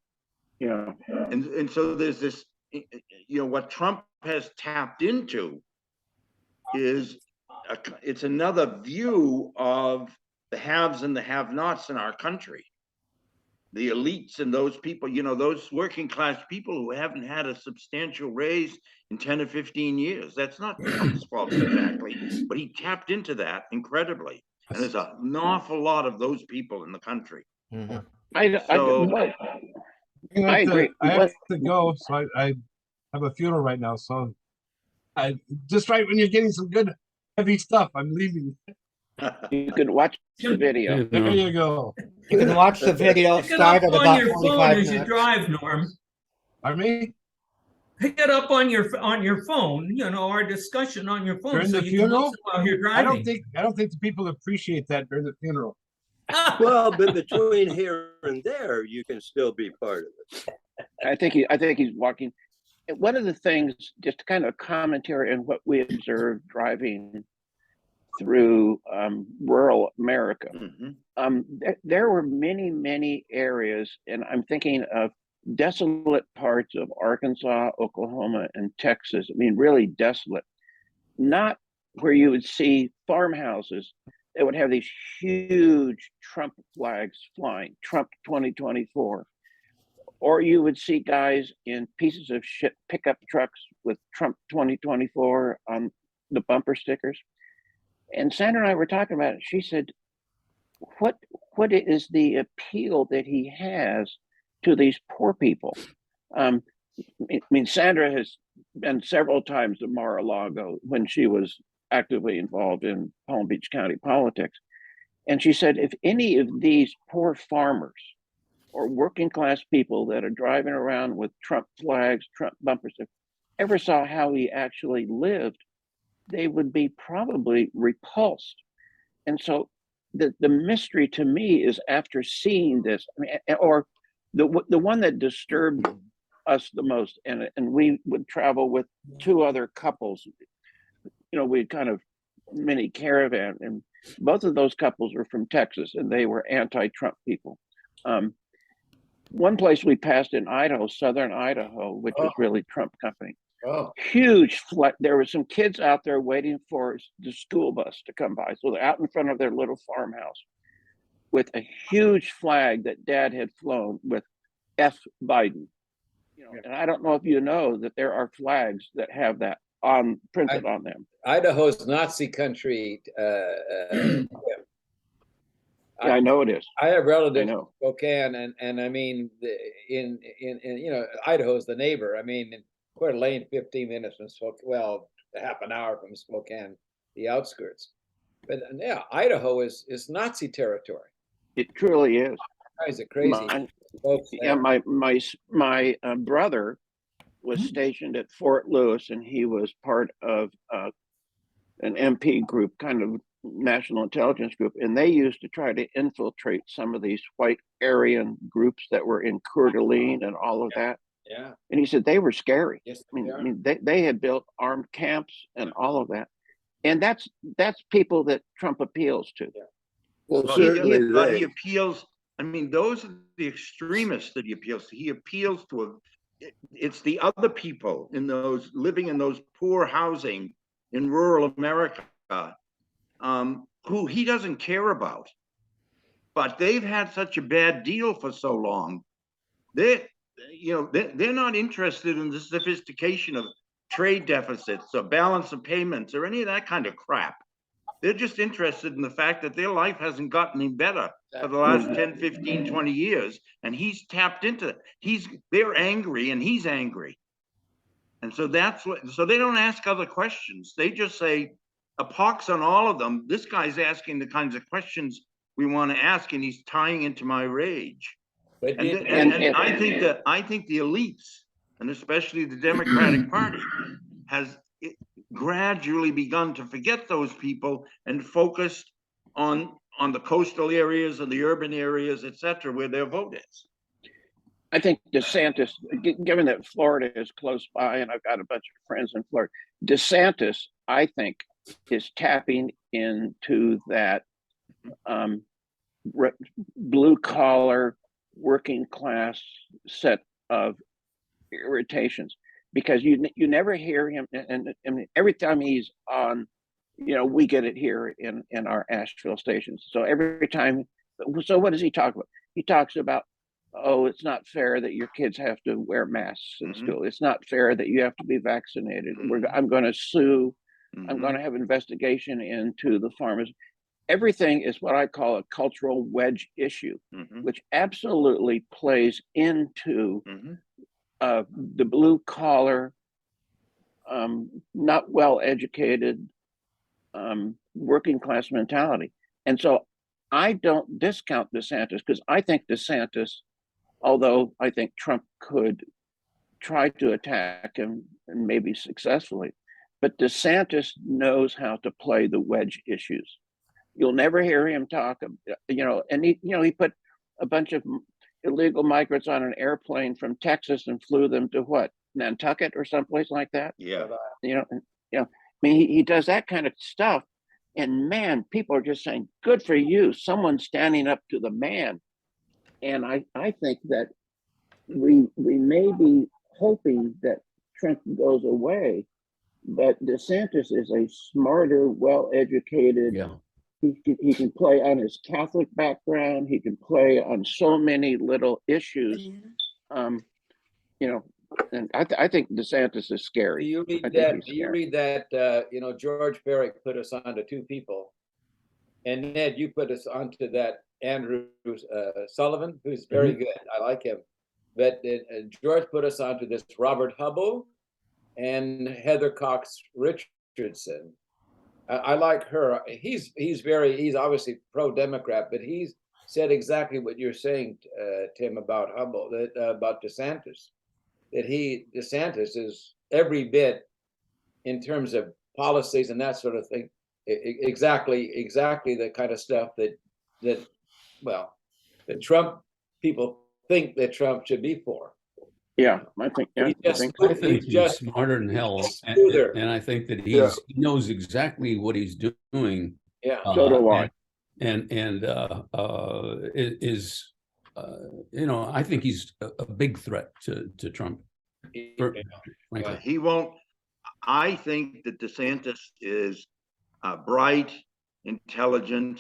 Yeah. And so there's this, you know, what Trump has tapped into is it's another view of the haves and the have-nots in our country. The elites and those people, you know, those working class people who haven't had a substantial raise in 10 or 15 years. That's not Trump's fault exactly, but he tapped into that incredibly. And there's an awful lot of those people in the country. Mhm. I agree. I have to go, so I have a funeral right now. So I just right when you're getting some good heavy stuff, I'm leaving. You could watch the video. There you go. You can watch the video Pick it up start at on about your phone 45 as you minutes. drive, Norm. Pardon me? Pick it up on your phone, you know, our discussion on your phone. During so the you can funeral? listen while you're I driving. don't think the people appreciate that during the funeral. Well, but between here and there, you can still be part of it. I think he's walking. And one of the things, just kind of commentary on what we observed driving through rural America. There were many areas, and I'm thinking of desolate parts of Arkansas, Oklahoma, and Texas. I mean, really desolate. Not where you would see farmhouses that would have these huge Trump flags flying, Trump 2024. Or you would see guys in pieces of shit pickup trucks with Trump 2024 on the bumper stickers. And Sandra and I were talking about it. She said, what is the appeal that he has to these poor people? I mean, Sandra has been several times to Mar-a-Lago when she was actively involved in Palm Beach County politics. And she said, if any of these poor farmers or working class people that are driving around with Trump flags, Trump bumpers, ever saw how he actually lived, they would be probably repulsed. And so the mystery to me is, after seeing this, I mean, or the one that disturbed us the most, and we would travel with two other couples, you know, we kind of mini caravan, and both of those couples were from Texas, and they were anti-Trump people. One place we passed in Idaho, southern Idaho, which is really Trump company. Oh, Huge flag. There were some kids out there waiting for the school bus to come by. So they're out in front of their little farmhouse with a huge flag that Dad had flown with F. Biden. You know, and I don't know if you know that there are flags that have that printed on them. Idaho's Nazi country. Yeah, I know it is. I have relatives I in know. Spokane, and I mean, in you know, Idaho's the neighbor. I mean, in Coeur d'Alene, 15 minutes from Spokane, well, half an hour from Spokane, the outskirts. But yeah, Idaho is Nazi territory. It truly is. Guys are crazy. My, Folks, yeah, my brother was stationed at Fort Lewis, and he was part of an MP group, kind of national intelligence group, and they used to try to infiltrate some of these white Aryan groups that were in Coeur d'Alene and all of that. Yeah. And he said they were scary. Yes, I mean, they are. they had built armed camps and all of that. And that's people that Trump appeals to. Well, Well, certainly but they. he appeals, I mean, those are the extremists that he appeals to. He appeals to, it's the other people in those, living in those poor housing in rural America, who he doesn't care about. But they've had such a bad deal for so long. They're not interested in the sophistication of trade deficits or balance of payments or any of that kind of crap. They're just interested in the fact that their life hasn't gotten any better for the last 10, 15, 20 years. And he's tapped into it. They're angry and he's angry. And so so they don't ask other questions. They just say, a pox on all of them. This guy's asking the kinds of questions we want to ask, and he's tying into my rage. But And I think the elites, and especially the Democratic Party, has gradually begun to forget those people and focused on the coastal areas and the urban areas, et cetera, where their vote is. I think DeSantis, given that Florida is close by, and I've got a bunch of friends in Florida, DeSantis, I think, is tapping into that blue collar, working class set of irritations, because you never hear him, and every time he's on, we get it here in our Asheville stations. So every time, so what does he talk about? He talks about, oh, it's not fair that your kids have to wear masks in school. It's not fair that you have to be vaccinated. I'm going to sue. I'm going to have investigation into the farmers. Everything is what I call a cultural wedge issue, which absolutely plays into the blue collar, not well educated, working class mentality. And so I don't discount DeSantis, because I think DeSantis, although I think Trump could try to attack him and maybe successfully, but DeSantis knows how to play the wedge issues. You'll never hear him talk, and he put a bunch of illegal migrants on an airplane from Texas and flew them to what, Nantucket or someplace like that. Yeah. I mean, he does that kind of stuff, and man, people are just saying, "Good for you, someone standing up to the man." And I think that we may be hoping that Trump goes away, but DeSantis is a smarter, well-educated. Yeah. He can play on his Catholic background. He can play on so many little issues. And I think DeSantis is scary. Do you read that? George Barrick put us on to two people, and Ned, you put us onto that Andrew Sullivan, who's very good. I like him. But George put us onto this Robert Hubble and Heather Cox Richardson. I like her. He's obviously pro-Democrat, but he's said exactly what you're saying, Tim, about Hubble, about DeSantis. That DeSantis is every bit, in terms of policies and that sort of thing, exactly the kind of stuff that Trump people think that Trump should be for. Yeah, I think. Yeah, I think he's smarter than hell, and I think that he knows exactly what he's doing. Yeah, so do I. I think he's a big threat to Trump. Frankly. He won't. I think that DeSantis is bright, intelligent,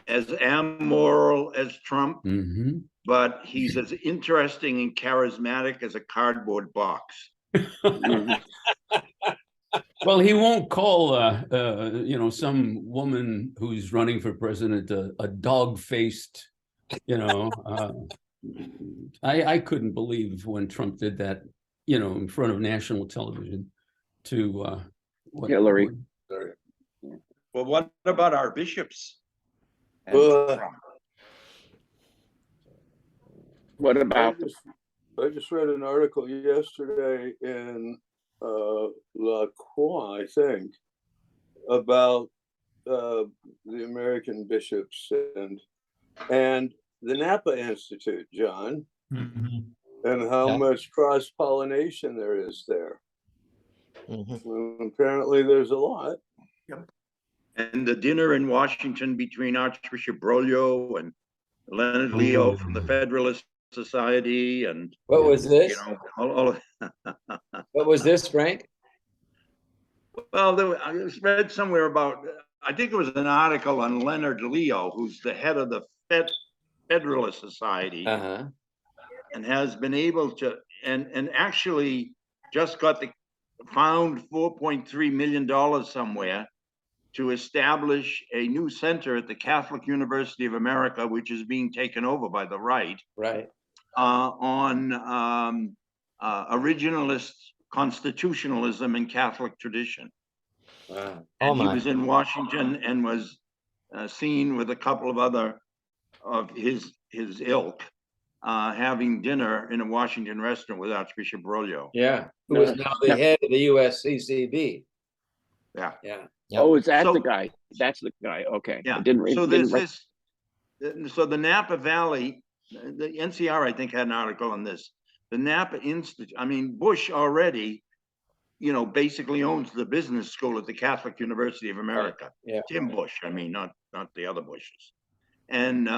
as amoral as Trump. But he's as interesting and charismatic as a cardboard box. Well, he won't call, some woman who's running for president a dog-faced, I couldn't believe when Trump did that, in front of national television to Hillary. Well, what about our bishops? What about I just read an article yesterday in La Croix, I think, about the American bishops and the Napa Institute, John, Mhm. and how Yeah. much cross pollination there is there. Mhm. Well, apparently, there's a lot. And the dinner in Washington between Archbishop Broglio and Leonard Leo from the Federalist Society and, What was you this? know, all of, What was this, Frank? well, I read somewhere about, I think it was an article on Leonard Leo, who's the head of the Federalist Society, Uh-huh. and has been able to, and actually just got found $4.3 million somewhere to establish a new center at the Catholic University of America, which is being taken over by the right, Right. on originalist constitutionalism and Catholic tradition. Wow. Oh And he my. was in Washington and was seen with a couple of other of his ilk having dinner in a Washington restaurant with Archbishop Broglio. Yeah. Who is now the head of the USCCB. Yeah. Yeah. Yep. Oh, is that So- the guy? That's the guy. Okay. Yeah. I didn't read. So there's this. So the Napa Valley, the NCR, I think, had an article on this. The Napa Institute. I mean, Bush already, you know, basically owns the business school at the Catholic University of America. Yeah. Tim Bush. I mean, not the other Bushes. And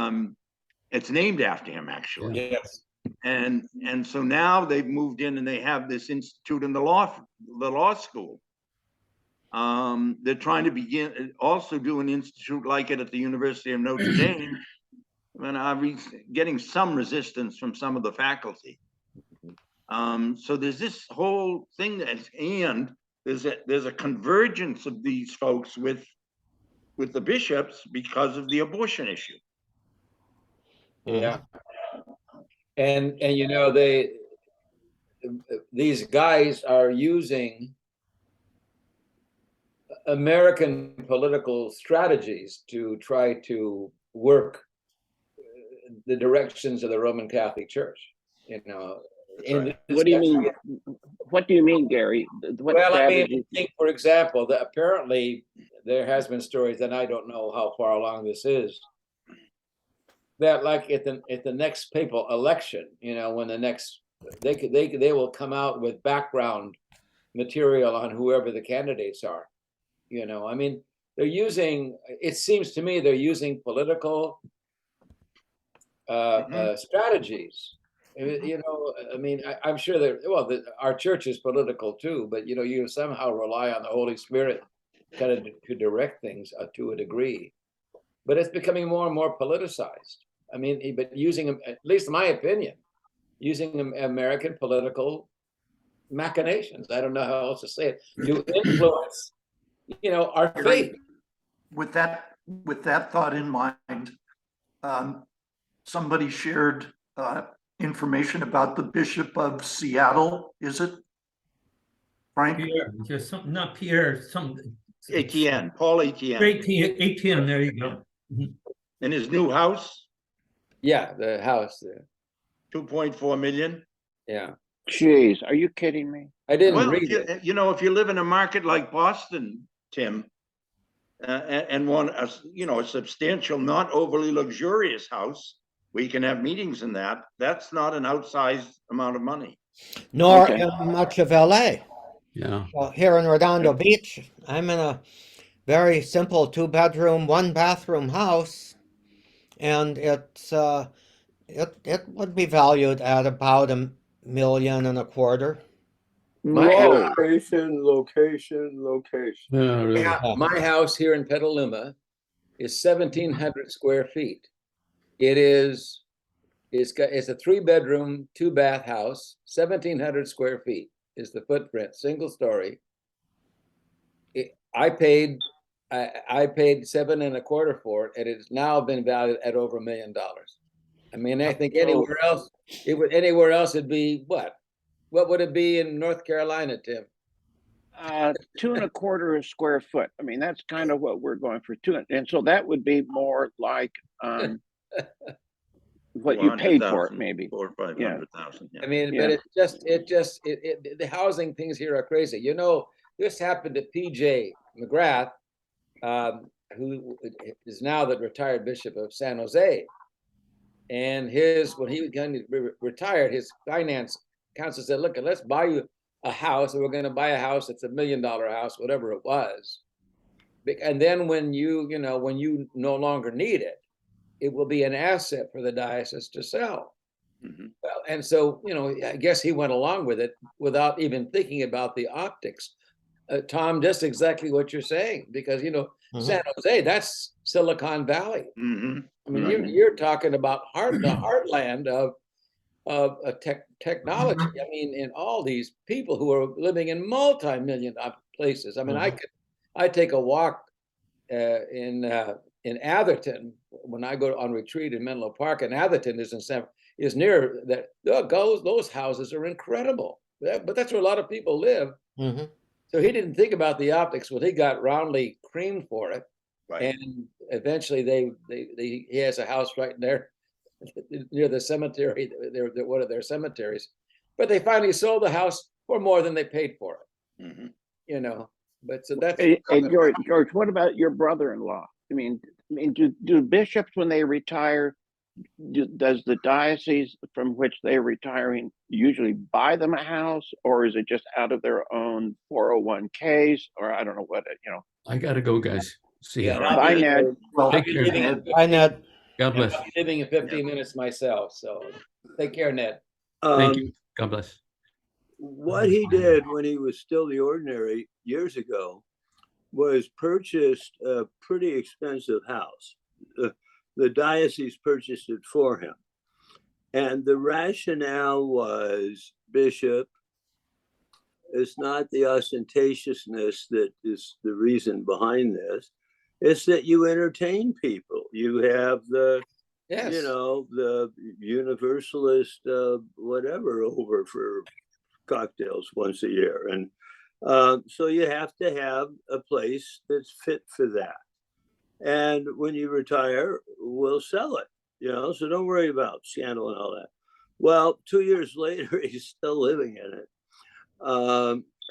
it's named after him, actually. Yes. And so now they've moved in and they have this institute in the law school. They're trying to also do an institute like it at the University of Notre Dame. And I'm getting some resistance from some of the faculty. So there's this whole thing and there's a convergence of these folks with the bishops because of the abortion issue. Yeah. And you know, these guys are using American political strategies to try to work the directions of the Roman Catholic Church, you know. What do you mean? What do you mean, Gary? What Well, I strategy? mean, think, for example, that apparently there has been stories, and I don't know how far along this is, that like at the next papal election, you know, when the next they will come out with background material on whoever the candidates are. You know, I mean, they're using. It seems to me they're using political strategies. You know, I mean, I'm sure that our church is political too, but you know, you somehow rely on the Holy Spirit kind of to direct things to a degree. But it's becoming more and more politicized. I mean, but using, at least in my opinion, using American political machinations. I don't know how else to say it, to influence, you know, our faith. With that thought in mind, somebody shared information about the Bishop of Seattle. Is it Frank? Pierre, just something, not Pierre, some. Etienne, Paul Etienne, Etienne, there you go. in his new house, Yeah, the house there. 2.4 million. Yeah, Jeez, are you kidding me? I didn't Well, read it. you know, if you live in a market like Boston, Tim, and want a substantial, not overly luxurious house, where you can have meetings in that's not an outsized amount of money. Nor Okay. in much of LA. Yeah. Well, here in Redondo Beach, I'm in a very simple 2-bedroom, 1-bathroom house, and it's it would be valued at about $1.25 million. Whoa. Location. Yeah, really. My house here in Petaluma is 1,700 square feet. It's a 3-bedroom, 2-bath house, 1,700 square feet is the footprint, single story. I paid 7.25 for it, and it's now been valued at over $1 million. I mean, I think anywhere else, it'd be what? What would it be in North Carolina, Tim? 2.25 a square foot. I mean, that's kind of what we're going for, and so that would be more like what you paid for it, 400,000, maybe. 400 or 500,000. I mean, Yeah. but the housing things here are crazy. You know, this happened to PJ McGrath, who is now the retired Bishop of San Jose. And when he was going to be retired, his finance counsel said, look, let's buy you a house, and we're going to buy a house that's $1 million house, whatever it was. And then when you no longer need it, it will be an asset for the diocese to sell. Mhm. Well, and so, I guess he went along with it without even thinking about the optics. Tom, just exactly what you're saying, because, San Jose, that's Silicon Valley. Mhm. I mean, you're talking about the heartland of technology. I mean, and all these people who are living in multi-million places. I mean, I take a walk in Atherton when I go on retreat in Menlo Park, and Atherton is near that. Those houses are incredible, but that's where a lot of people live. Mm-hmm. So he didn't think about the optics. Well, he got roundly creamed for it. Right. And eventually he has a house right there near the cemetery, one of their cemeteries. But they finally sold the house for more than they paid for it. Mhm. But so that's Hey, George, what about your brother-in-law? I mean, do bishops, when they retire, does the diocese from which they're retiring usually buy them a house, or is it just out of their own 401ks, or I don't know what, I gotta go, guys. See ya. Bye, Ned. Well, Take care. Bye, Ned. God bless. I'm living in 15 minutes myself. So take care, Ned. Thank you. God bless. What he did when he was still the ordinary years ago was purchased a pretty expensive house. The diocese purchased it for him. And the rationale was, Bishop, it's not the ostentatiousness that is the reason behind this. It's that you entertain people. You have the Universalist whatever over for cocktails once a year. And so you have to have a place that's fit for that. And when you retire, we'll sell it, so don't worry about scandal and all that. Well, 2 years later, he's still living in it.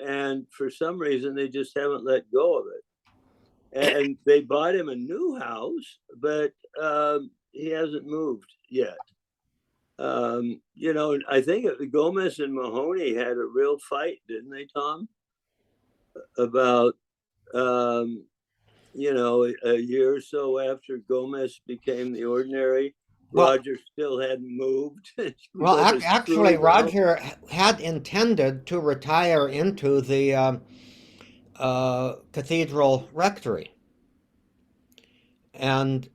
And for some reason, they just haven't let go of it. And they bought him a new house, but he hasn't moved yet. I think Gomez and Mahoney had a real fight, didn't they, Tom? About, a year or so after Gomez became the ordinary, Roger still hadn't moved. Well, actually, Roger had intended to retire into the cathedral rectory. And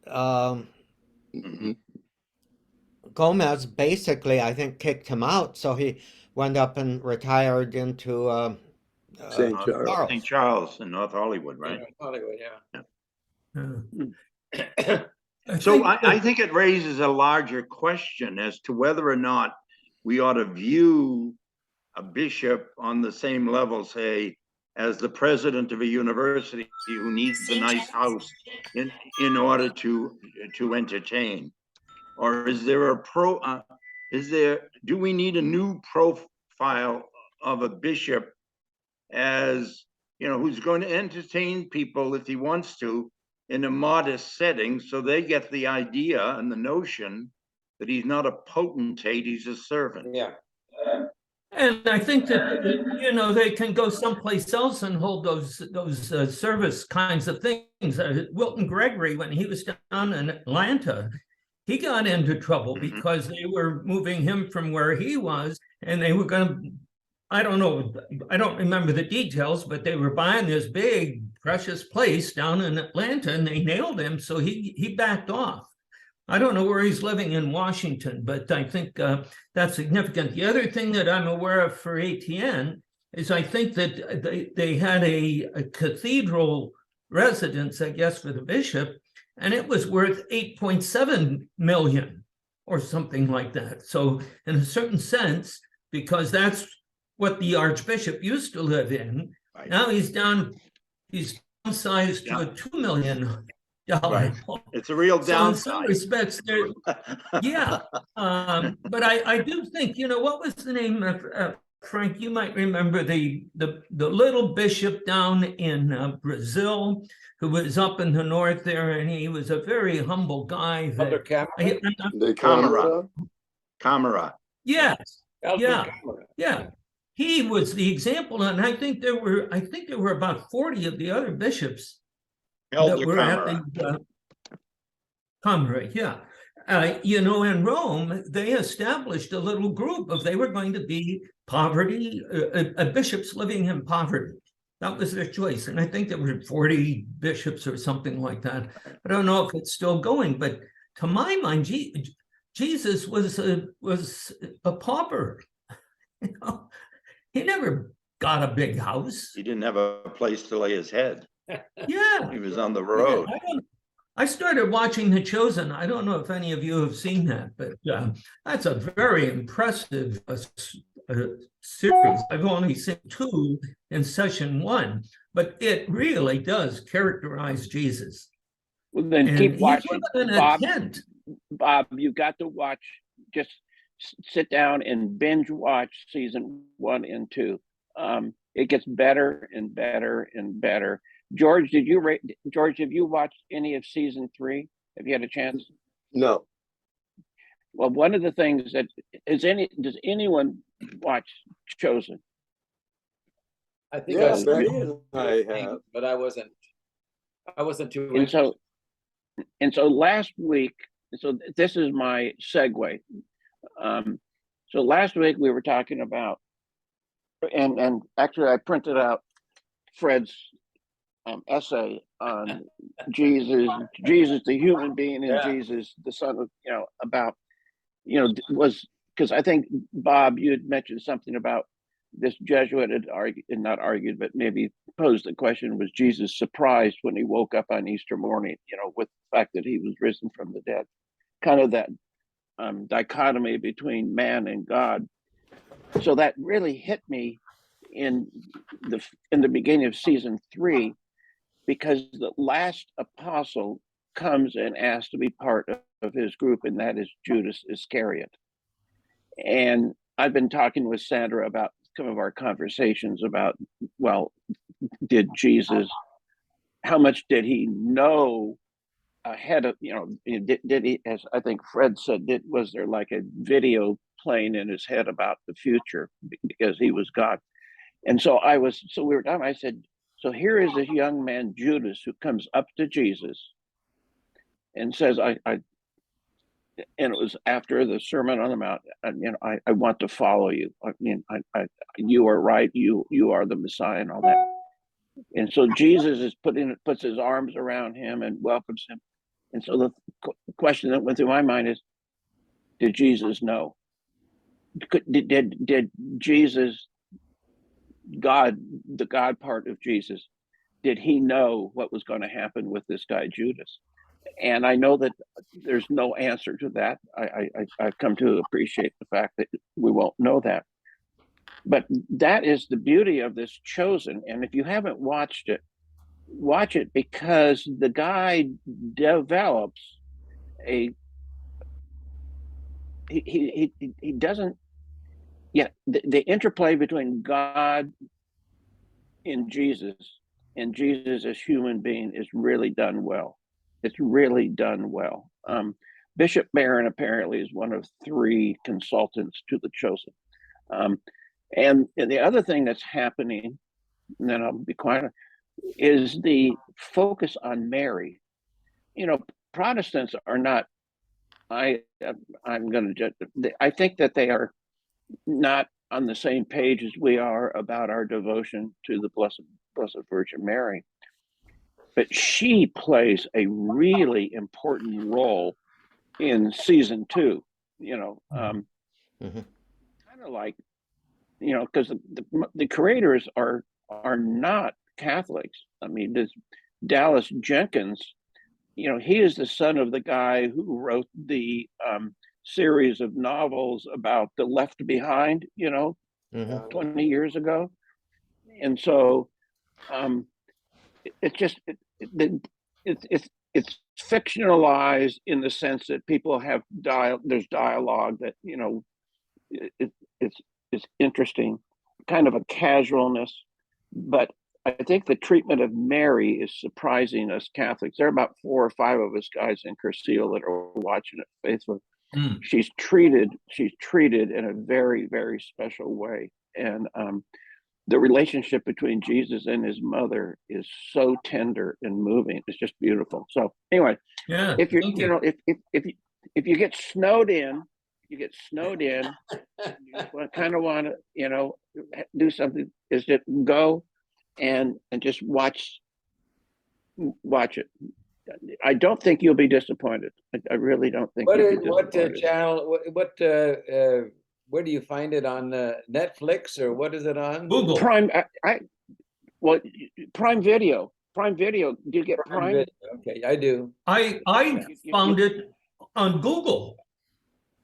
Gomez basically, I think, kicked him out. So he went up and retired into St. Charles. St. Charles in North Hollywood, right? Hollywood, Yeah. So I think it raises a larger question as to whether or not we ought to view a bishop on the same level, say, as the president of a university who needs a nice house in order to entertain, or is there do we need a new profile of a bishop as who's going to entertain people if he wants to in a modest setting, so they get the idea and the notion that he's not a potentate, he's a servant. Yeah. And I think that, they can go someplace else and hold those service kinds of things. Wilton Gregory, when he was down in Atlanta, he got into trouble because they were moving him from where he was, and they were going to, I don't know, I don't remember the details, but they were buying this big, precious place down in Atlanta, and they nailed him, so he backed off. I don't know where he's living in Washington, but I think that's significant. The other thing that I'm aware of for ATN is I think that they had a cathedral residence, I guess, for the bishop, and it was worth $8.7 million or something like that. So in a certain sense, because that's what the archbishop used to live in, now he's downsized to a $2 million tolerable. It's a real So in some downside. respects, there, yeah. But I do think, what was the name of, Frank, you might remember the little bishop down in Brazil who was up in the north there, and he was a very humble guy. Elder That, Camera? The Camera. Camera. yes, Elder yeah. Camera. yeah. He was the example, and I think there were about 40 of the other bishops that Elder were Camera. at the Camera, yeah. In Rome, they established a little group of, they were going to be poverty, bishops living in poverty. That was their choice. And I think there were 40 bishops or something like that. I don't know if it's still going, but to my mind, Jesus was a pauper. He never got a big house. He didn't have a place to lay his head. Yeah. He was on the road. I started watching The Chosen. I don't know if any of you have seen that, but that's a very impressive series. I've only seen 2 in session 1, but it really does characterize Jesus. Well, then And keep he's watching, living in a Bob. tent. Bob, you got to watch, just sit down and binge watch season 1 and 2. It gets better and better and better. George, have you watched any of season 3? Have you had a chance? No. Well, one of the things that does anyone watch Chosen? I think Yeah, I Betty started, and I have. but I wasn't too And interested. so last week, so this is my segue. So last week we were talking about, and actually I printed out Fred's essay on Jesus, the human being, and Yeah. Jesus, the son of, about, was, because I think, Bob, you had mentioned something about this Jesuit had not argued, but maybe posed the question, was Jesus surprised when he woke up on Easter morning, with the fact that he was risen from the dead? Kind of that dichotomy between man and God. So that really hit me in the beginning of season 3, because the last apostle comes and asks to be part of his group, and that is Judas Iscariot. And I've been talking with Sandra about some of our conversations about, well, did Jesus, how much did he know ahead of, did he, as I think Fred said, was there like a video playing in his head about the future because he was God? And so we were talking, I said, so here is this young man, Judas, who comes up to Jesus and says, and it was after the Sermon on the Mount, I want to follow you. I mean, you are right. You are the Messiah and all that. And so Jesus is puts his arms around him and welcomes him. And so the question that went through my mind is, did Jesus know? Did Jesus, God, the God part of Jesus, did he know what was going to happen with this guy Judas? And I know that there's no answer to that. I've come to appreciate the fact that we won't know that. But that is the beauty of this Chosen. And if you haven't watched it, watch it, because the guy develops he doesn't, the interplay between God and Jesus as human being is really done well. It's really done well. Bishop Barron apparently is one of 3 consultants to the Chosen. And the other thing that's happening, and then I'll be quiet, is the focus on Mary. Protestants are not, I'm going to judge, I think that they are not on the same page as we are about our devotion to the Blessed Virgin Mary. But she plays a really important role in season 2, kind of like, because the creators are not Catholics. I mean, this Dallas Jenkins, he is the son of the guy who wrote the series of novels about the Left Behind, 20 years ago. And so it's just, it's fictionalized in the sense that people have there's dialogue that, you know, it's interesting, kind of a casualness. But I think the treatment of Mary is surprising us Catholics. There are about 4 or 5 of us guys in Cursil that are watching it faithfully. Mm. She's treated in a very, very special way. And the relationship between Jesus and his mother is so tender and moving. It's just beautiful. So anyway, Yeah. if you're, thank you know, if you get snowed in, you kind of want to, you know, do something, is just go and just watch it. I don't think you'll be disappointed. I really don't think you'll be What disappointed. channel, where do you find it on Netflix, or what is it on? Google. Prime, Prime Video. Prime Video. Do you get Prime? Video. Okay, I do. I You- found it on Google.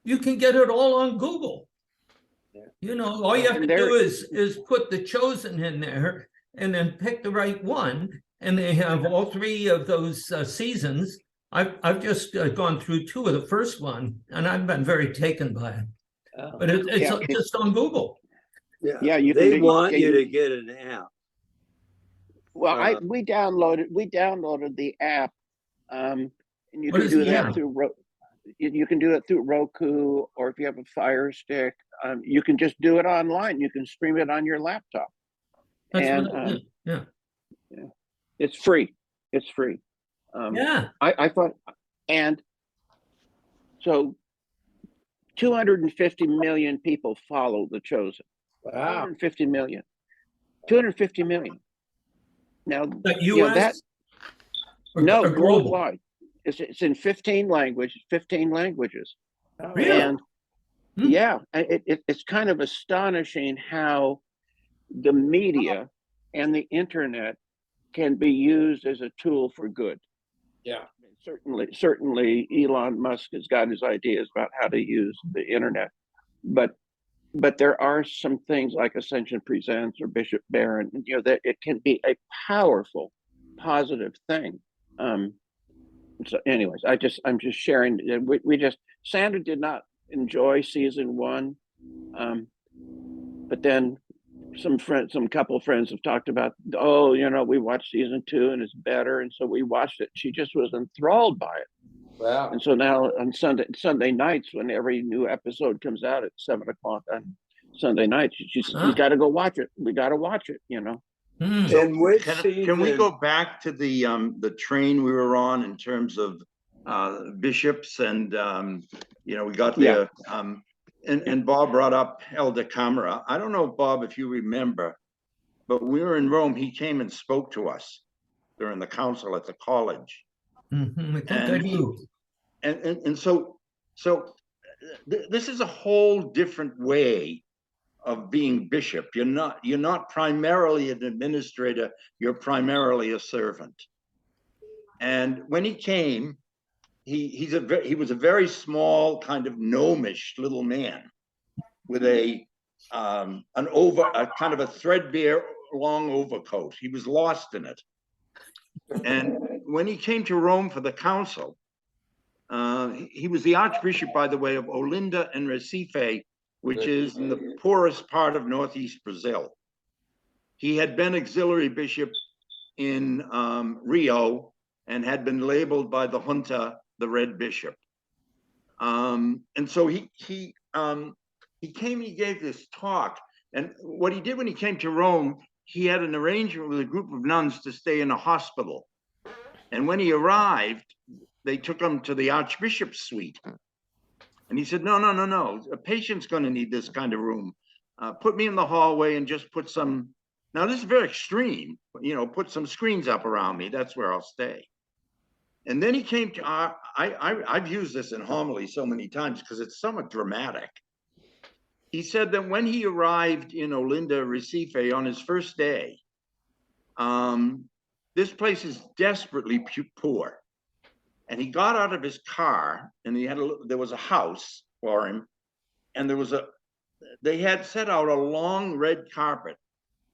You can get it all on Google. Yeah. You know, all you have to And there- do is put The Chosen in there and then pick the right one. And they have all 3 of those seasons. I've just gone through 2 of the first one, and I've been very taken by it. Oh. But it's Yeah, just on Google. Yeah, you can They do- want yeah, you you- to get an app. Well, we downloaded the app, and you What can is do the that app? through you can do it through Roku, or if you have a Fire Stick, you can just do it online. You can stream it on your laptop. That's And what I did. Yeah. it's free. It's free. Yeah. I thought, and so 250 million people follow The Chosen. Wow. 250 million. 250 million. Now, The you know, that US? Or- no, or global? worldwide. It's in 15 languages. Really? And Hmm. yeah, it's kind of astonishing how the media and the internet can be used as a tool for good. Yeah. Certainly Elon Musk has got his ideas about how to use the internet, but there are some things like Ascension Presents or Bishop Barron, you know, that it can be a powerful, positive thing. So anyways, I'm just sharing. Sandra did not enjoy season 1, but then some couple friends have talked about, oh, you know, we watched season 2 and it's better, and so we watched it. She just was enthralled by it. Wow. And so now on Sunday nights, when every new episode comes out at 7:00 on Sunday nights, you got to go watch it. We got to watch it, you know. Hmm. And which Can we season? go back to the train we were on in terms of bishops and you know, we got there, and Bob brought up Elder Camera. I don't know, Bob, if you remember, but when we were in Rome, he came and spoke to us during the council at the college. Mhm, I think I do. And so this is a whole different way of being bishop. You're not primarily an administrator, you're primarily a servant. And when he came, he was a very small, kind of gnomish little man with a kind of a threadbare long overcoat. He was lost in it. And when he came to Rome for the council, he was the Archbishop, by the way, of Olinda and Recife, which is in the poorest part of Northeast Brazil. He had been auxiliary bishop in Rio and had been labeled by the junta the Red Bishop. And so he came, he gave this talk. And what he did when he came to Rome, he had an arrangement with a group of nuns to stay in a hospital. And when he arrived, they took him to the Archbishop's suite. And he said, no, a patient's going to need this kind of room. Put me in the hallway and just put some, now this is very extreme, you know, put some screens up around me. That's where I'll stay. And then he came to, I've used this in homily so many times because it's somewhat dramatic. He said that when he arrived in Olinda, Recife on his first day, this place is desperately poor. And he got out of his car and there was a house for him. And they had set out a long red carpet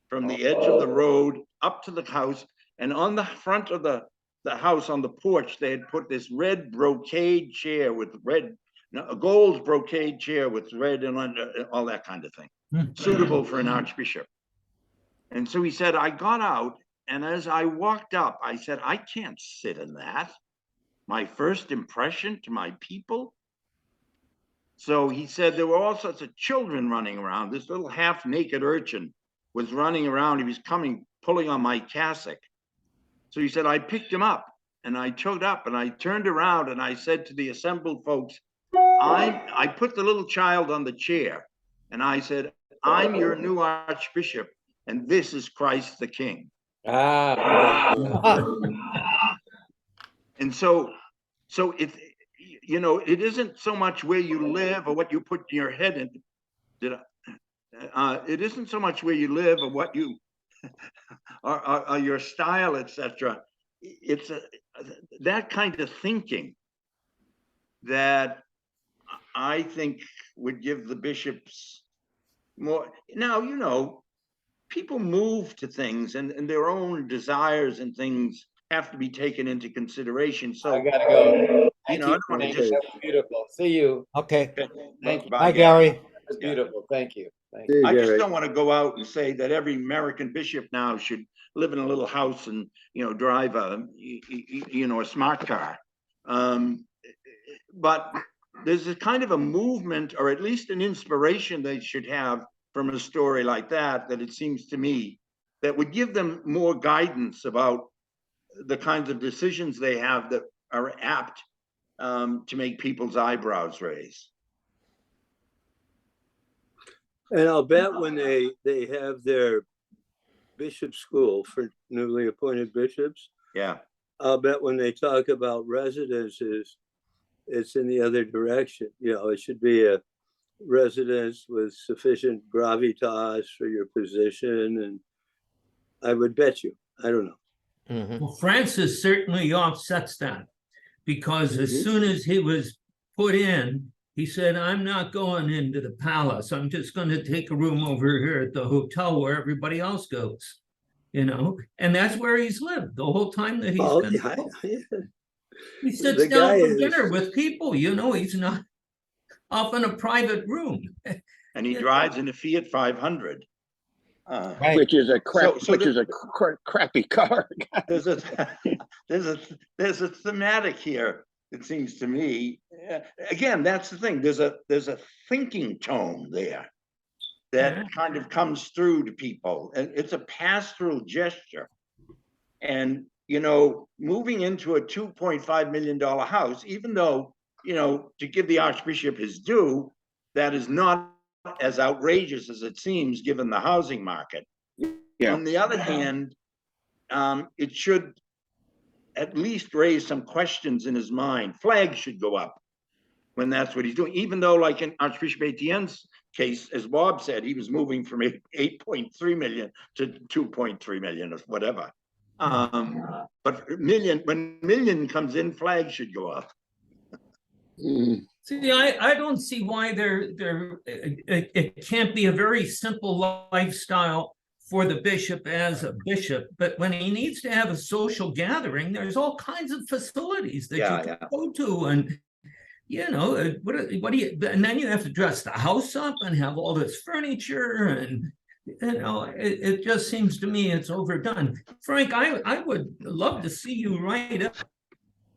from the edge of the road up to the house. And on the front of the the house on the porch, they had put this red brocade chair with red, no, a gold brocade chair with red and all that kind of thing, suitable for an archbishop. And so he said, I got out, and as I walked up, I said, I can't sit in that. My first impression to my people. So he said there were all sorts of children running around. This little half-naked urchin was running around. He was coming, pulling on my cassock. So he said, I picked him up, and I choked up, and I turned around, and I said to the assembled folks, I put the little child on the chair, and I said, I'm your new archbishop, and this is Christ the King. And so it, you know, it isn't so much where you live or what you put your head in. It isn't so much where you live or what you, or your style, etc. It's that kind of thinking that I think would give the bishops more. Now, you know, people move to things, and their own desires and things have to be taken into consideration. So I gotta go. you know, I don't want to Frank. just. That was beautiful. See you. Okay. Thank you. Bye, Gary. That's beautiful. Thank you. Thank you. I just don't want to go out and say that every American bishop now should live in a little house and, you know, drive a, you know, a smart car. But there's a kind of a movement, or at least an inspiration they should have from a story like that, that it seems to me that would give them more guidance about the kinds of decisions they have that are apt to make people's eyebrows raise. And I'll bet when they have their bishop school for newly appointed bishops, Yeah. I'll bet when they talk about residences, it's in the other direction. You know, it should be a residence with sufficient gravitas for your position. And I would bet you, I don't know. Well, Francis certainly offsets that, because as soon as he was put in, he said, I'm not going into the palace. I'm just going to take a room over here at the hotel where everybody else goes, you know, and that's where he's lived the whole time that he's been. He sits The down guy for is- dinner with people, you know, he's not off in a private room. And he drives in a Fiat 500. Right. Which is a crap, So which the- is a crappy car. There's a thematic here, it seems to me. Again, that's the thing. There's a thinking tone there that kind of comes through to people, and it's a pastoral gesture. And you know, moving into a $2.5 million house, even though, you know, to give the Archbishop his due, that is not as outrageous as it seems given the housing market. Yeah. On the other hand, it should at least raise some questions in his mind. Flags should go up when that's what he's doing, even though, like in Archbishop Etienne's case, as Bob said, he was moving from 8.3 million to 2.3 million or whatever. But when million comes in, flags should go up. See, I don't see why it can't be a very simple lifestyle for the bishop as a bishop, but when he needs to have a social gathering, there's all kinds of facilities that you can go to, and you know, what do you, and then you have to dress the house up and have all this furniture, and you know, it just seems to me it's overdone. Frank, I would love to see you write up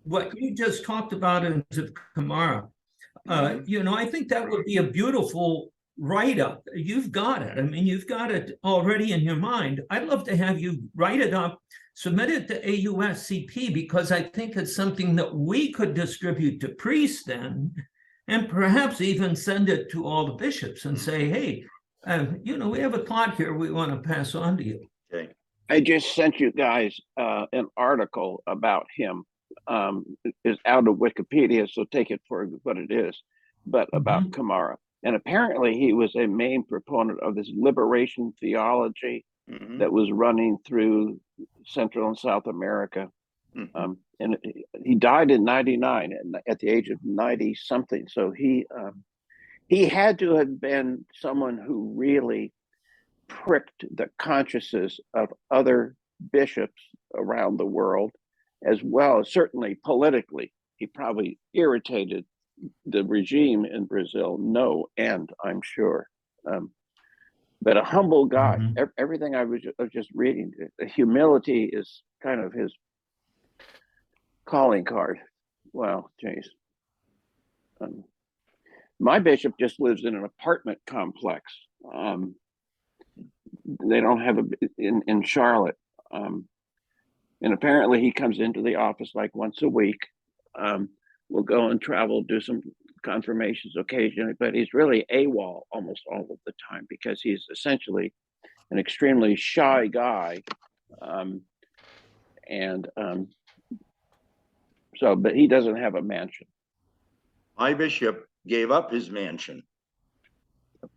what you just talked about into Camara. You know, I think that would be a beautiful write-up. You've got it. I mean, you've got it already in your mind. I'd love to have you write it up, submit it to AUSCP, because I think it's something that we could distribute to priests then, and perhaps even send it to all the bishops and say, hey, you know, we have a thought here we want to pass on to you. Okay. I just sent you guys an article about him. Is out of Wikipedia, so take it for what it is, but about Camara. And apparently he was a main proponent of this liberation theology that was running through Central and South America. And he died in 99 at the age of 90 something. So he had to have been someone who really pricked the consciences of other bishops around the world as well as certainly politically. He probably irritated the regime in Brazil, no end, I'm sure. But a humble guy. Everything I was just reading, the humility is kind of his calling card. Wow, geez. My bishop just lives in an apartment complex. They don't have in Charlotte. And apparently he comes into the office like once a week. We'll go and travel, do some confirmations occasionally, but he's really AWOL almost all of the time because he's essentially an extremely shy guy. But he doesn't have a mansion. My bishop gave up his mansion,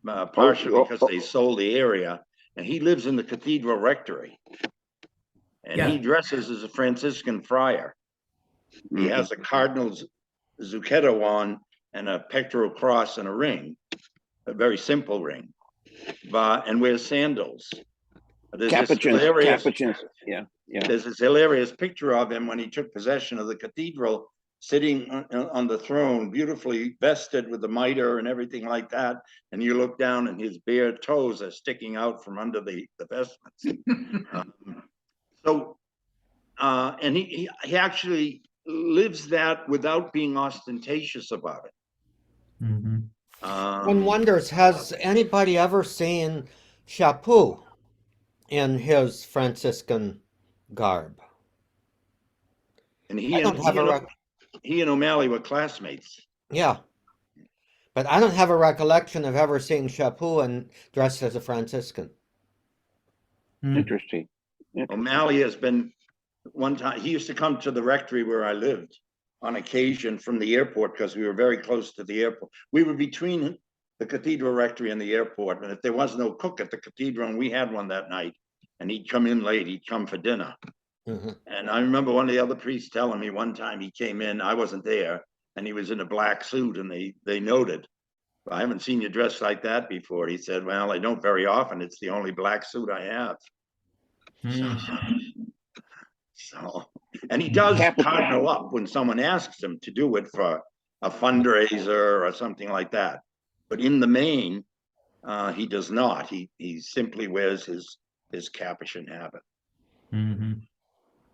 partially because they sold the area, and he lives in the cathedral rectory. And he dresses as a Franciscan friar. He has a cardinal's zucchetto on and a pectoral cross and a ring, a very simple ring, and wears sandals. Capuchins, yeah. There's this hilarious picture of him when he took possession of the cathedral, sitting on the throne, beautifully vested with the mitre and everything like that. And you look down and his bare toes are sticking out from under the vestments. And he actually lives that without being ostentatious about it. One wonders, has anybody ever seen Chaput in his Franciscan garb? And he and O'Malley were classmates. Yeah. But I don't have a recollection of ever seeing Chaput and dressed as a Franciscan. Interesting. O'Malley has been, one time, he used to come to the rectory where I lived on occasion from the airport because we were very close to the airport. We were between the cathedral rectory and the airport. And if there was no cook at the cathedral, and we had one that night, and he'd come in late, he'd come for dinner. And I remember one of the other priests telling me one time he came in, I wasn't there, and he was in a black suit, and they noted, I haven't seen you dressed like that before. He said, well, I don't very often. It's the only black suit I have. And he does cardinal up when someone asks him to do it for a fundraiser or something like that. But in the main, he does not. He simply wears his Capuchin habit.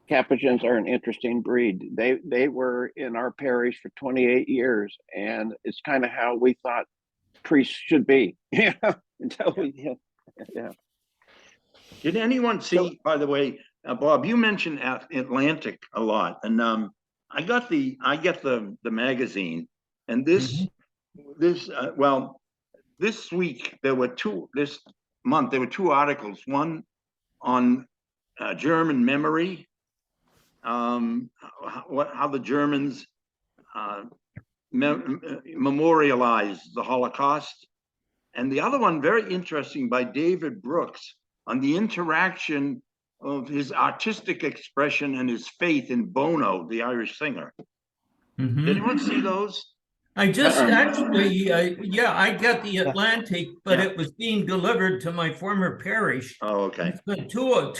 Capuchins are an interesting breed. They were in our parish for 28 years, and it's kind of how we thought priests should be. Until we, Did anyone see, by the way, Bob, you mentioned Atlantic a lot, and I get the magazine, and this week this month there were two articles, one on German memory, how the Germans memorialized the Holocaust, and the other one, very interesting, by David Brooks, on the interaction of his artistic expression and his faith in Bono, the Irish singer. Did anyone see those? I just actually, I got the Atlantic, but it was being delivered to my former parish. Oh, okay. It's been two of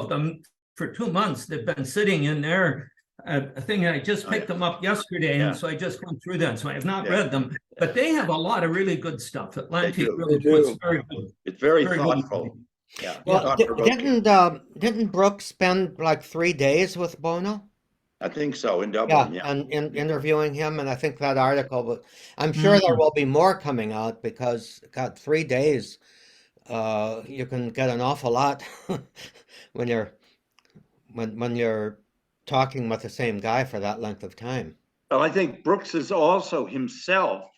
them for 2 months. They've been sitting in there. I think I just picked them up yesterday, and so I just went through them. So I have not read them, but they have a lot of really good stuff. Atlantic really puts very good. It's very thoughtful. Yeah. Well, didn't Brooks spend like 3 days with Bono? I think so, in Dublin. Yeah. And interviewing him, and I think that article. But I'm sure there will be more coming out because, God, 3 days, you can get an awful lot when you're talking with the same guy for that length of time. Well, I think Brooks is also himself,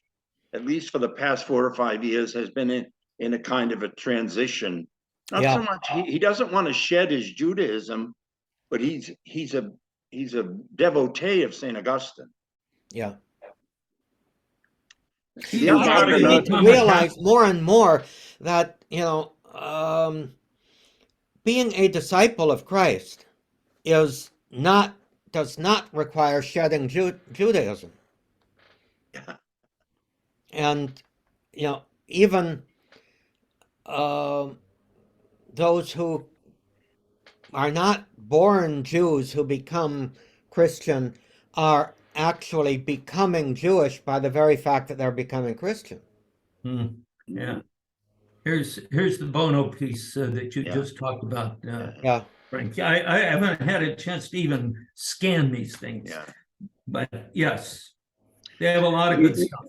at least for the past 4 or 5 years, has been in a kind of a transition. Not so much. He doesn't want to shed his Judaism, but he's a devotee of St. Augustine. Yeah. The other We need to realize more and more that, being a disciple of Christ does not require shedding Judaism. Yeah. And, even those who are not born Jews who become Christian are actually becoming Jewish by the very fact that they're becoming Christian. Yeah. Here's the Bono piece that you Yeah. just talked about, Yeah. Frank. I haven't had a chance to even scan these things, Yeah. but yes, they have a lot of good stuff.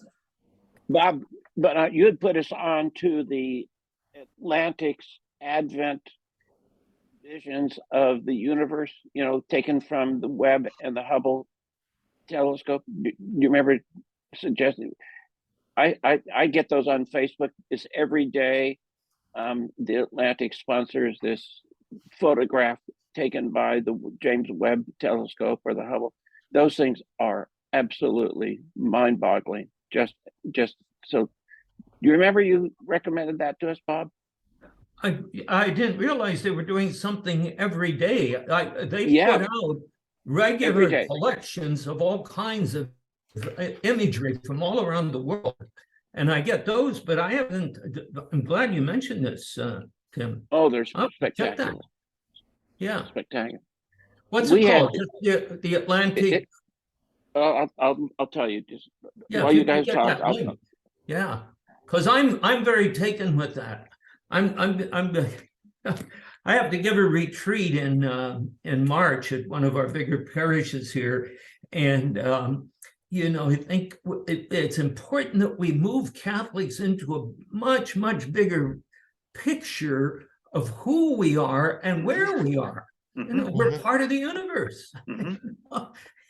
Bob, but you had put us on to the Atlantic's Advent visions of the universe, you know, taken from the Webb and the Hubble telescope. Do you remember suggesting? I get those on Facebook. It's every day. The Atlantic sponsors this photograph taken by the James Webb telescope or the Hubble. Those things are absolutely mind-boggling. Just so. You remember you recommended that to us, Bob? I didn't realize they were doing something every day. They Yeah. put out regular Every day. collections of all kinds of imagery from all around the world. And I get those, but I haven't. I'm glad you mentioned this, Tim. Oh, they're I'll check that. spectacular. Yeah. Spectacular. What's We it had- called? Just the Atlantic. I'll tell you just Yeah, while if you can guys get talk. that link. Yeah, because I'm very taken with that. I'm I have to give a retreat in March at one of our bigger parishes here, and you know, I think it's important that we move Catholics into a much bigger picture of who we are and where we are. You know, we're part of the universe.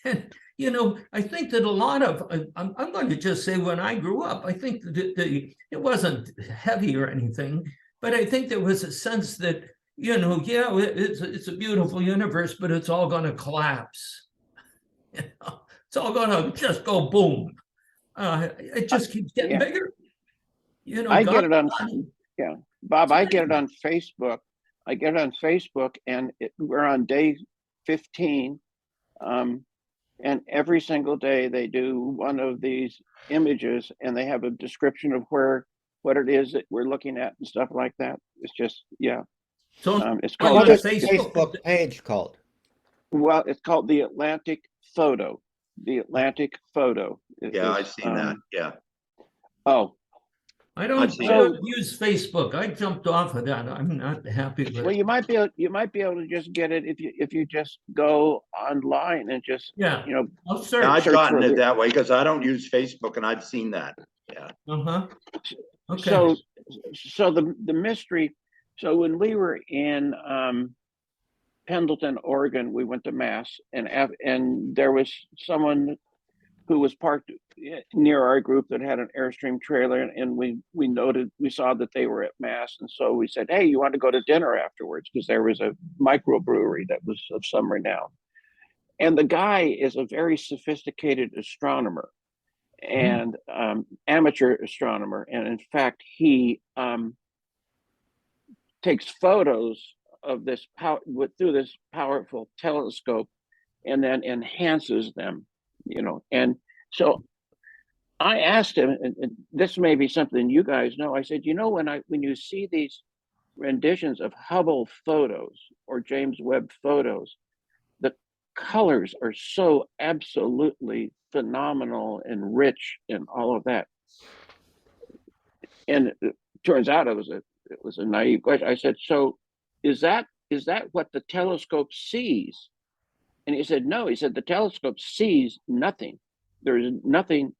And, you know, I think that a lot of, I'm going to just say when I grew up, I think that it wasn't heavy or anything, but I think there was a sense that, you know, yeah, it's a beautiful universe, but it's all going to collapse. You know, it's all going to just go boom. It just keeps getting Yeah. bigger. You know, I God, get it on, yeah, Bob. I get it on Facebook. I get it on Facebook, and we're on day 15. And every single day they do one of these images, and they have a description of what it is that we're looking at and stuff like that. It's just, yeah. So It's Well, called What on is the Facebook. Facebook page called? well, it's called the Atlantic Photo. The Atlantic Photo. Yeah, I've seen that. Yeah. Oh, I I've don't seen it. use Facebook. I jumped off of that. I'm not happy with well, it. you might be able to just get it if you just go online and just, Yeah, you know, I'll Yeah, I've search. gotten for it the- that way because I don't use Facebook and I've seen that. Yeah. Uh-huh. Okay. So the mystery. So when we were in Pendleton, Oregon, we went to mass, and there was someone who was parked near our group that had an Airstream trailer, and we saw that they were at mass, and so we said, hey, you want to go to dinner afterwards, because there was a microbrewery that was of some renown, and the guy is a very sophisticated astronomer and amateur astronomer, and in fact he takes photos of this through this powerful telescope and then enhances them, you know. And so I asked him, and this may be something you guys know, I said, you know, when you see these renditions of Hubble photos or James Webb photos, the colors are so absolutely phenomenal and rich and all of that. And it turns out it was a naive question. I said, so is that what the telescope sees? And he said, no. He said the telescope sees nothing. There is nothing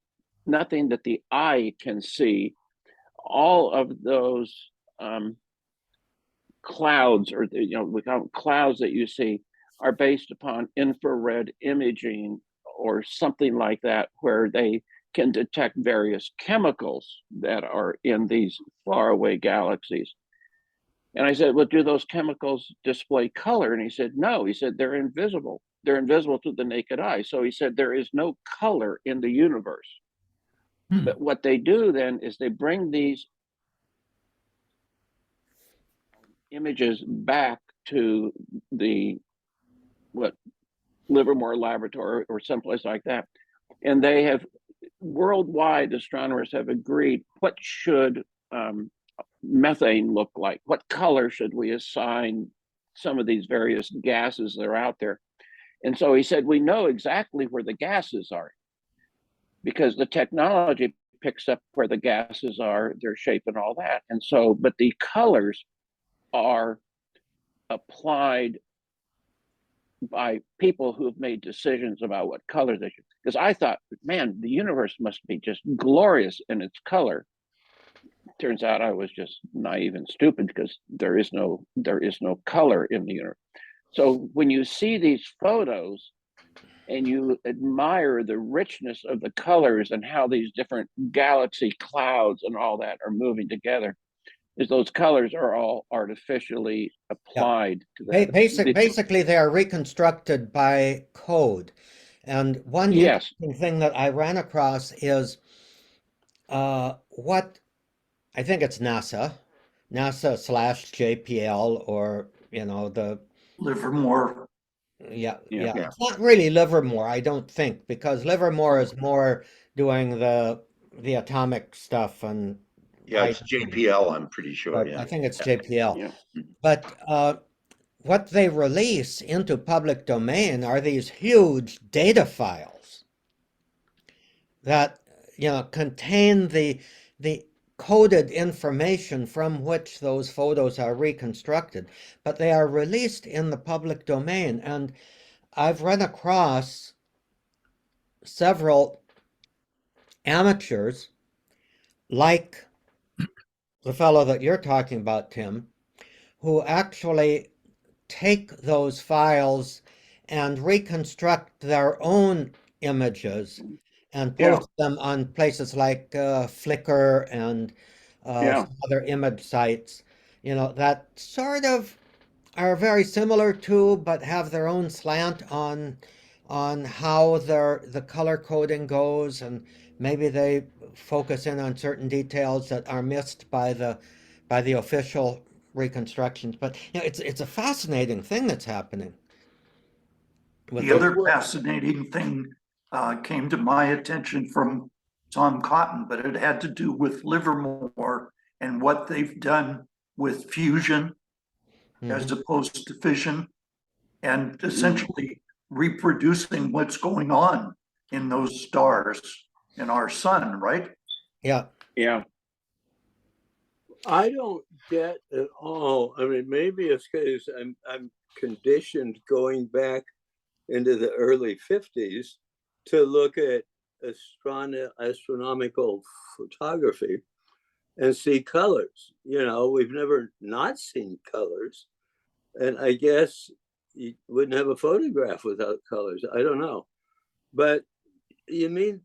that the eye can see. All of those clouds, or we call them clouds, that you see are based upon infrared imaging or something like that, where they can detect various chemicals that are in these faraway galaxies. And I said, well, do those chemicals display color? And he said, no. He said, they're invisible. They're invisible to the naked eye. So he said, there is no color in the universe. But what they do then is they bring these images back to Livermore Laboratory or someplace like that. And they have, worldwide astronomers have agreed, what should methane look like? What color should we assign some of these various gases that are out there. And so he said, we know exactly where the gases are because the technology picks up where the gases are, their shape and all that. And so, but the colors are applied by people who have made decisions about what colors they should. Because I thought, man, the universe must be just glorious in its color. Turns out I was just naive and stupid because there is no color in the universe. So when you see these photos and you admire the richness of the colors and how these different galaxy clouds and all that are moving together, is those colors are all artificially applied to that. Basically, they are reconstructed by code. And one interesting thing that I ran across is what I think it's NASA / JPL, or the Livermore. Yeah. It's not really Livermore, I don't think, because Livermore is more doing the atomic stuff and Yeah, it's JPL, I'm pretty sure. I think it's JPL. But what they release into public domain are these huge data files that contain the coded information from which those photos are reconstructed, but they are released in the public domain. And I've run across several amateurs, like the fellow that you're talking about, Tim, who actually take those files and reconstruct their own images and post them on places like Flickr and some other image sites, that sort of are very similar to, but have their own slant on how the color coding goes, and maybe they focus in on certain details that are missed by the official reconstructions. But it's a fascinating thing that's happening. The other fascinating thing came to my attention from Tom Cotton, but it had to do with Livermore and what they've done with fusion as opposed to fission, and essentially reproducing what's going on in those stars in our sun, right? Yeah. I don't get at all. I mean, maybe it's because I'm conditioned going back into the early 50s to look at astronomical photography and see colors. We've never not seen colors. And I guess you wouldn't have a photograph without colors. I don't know. But you mean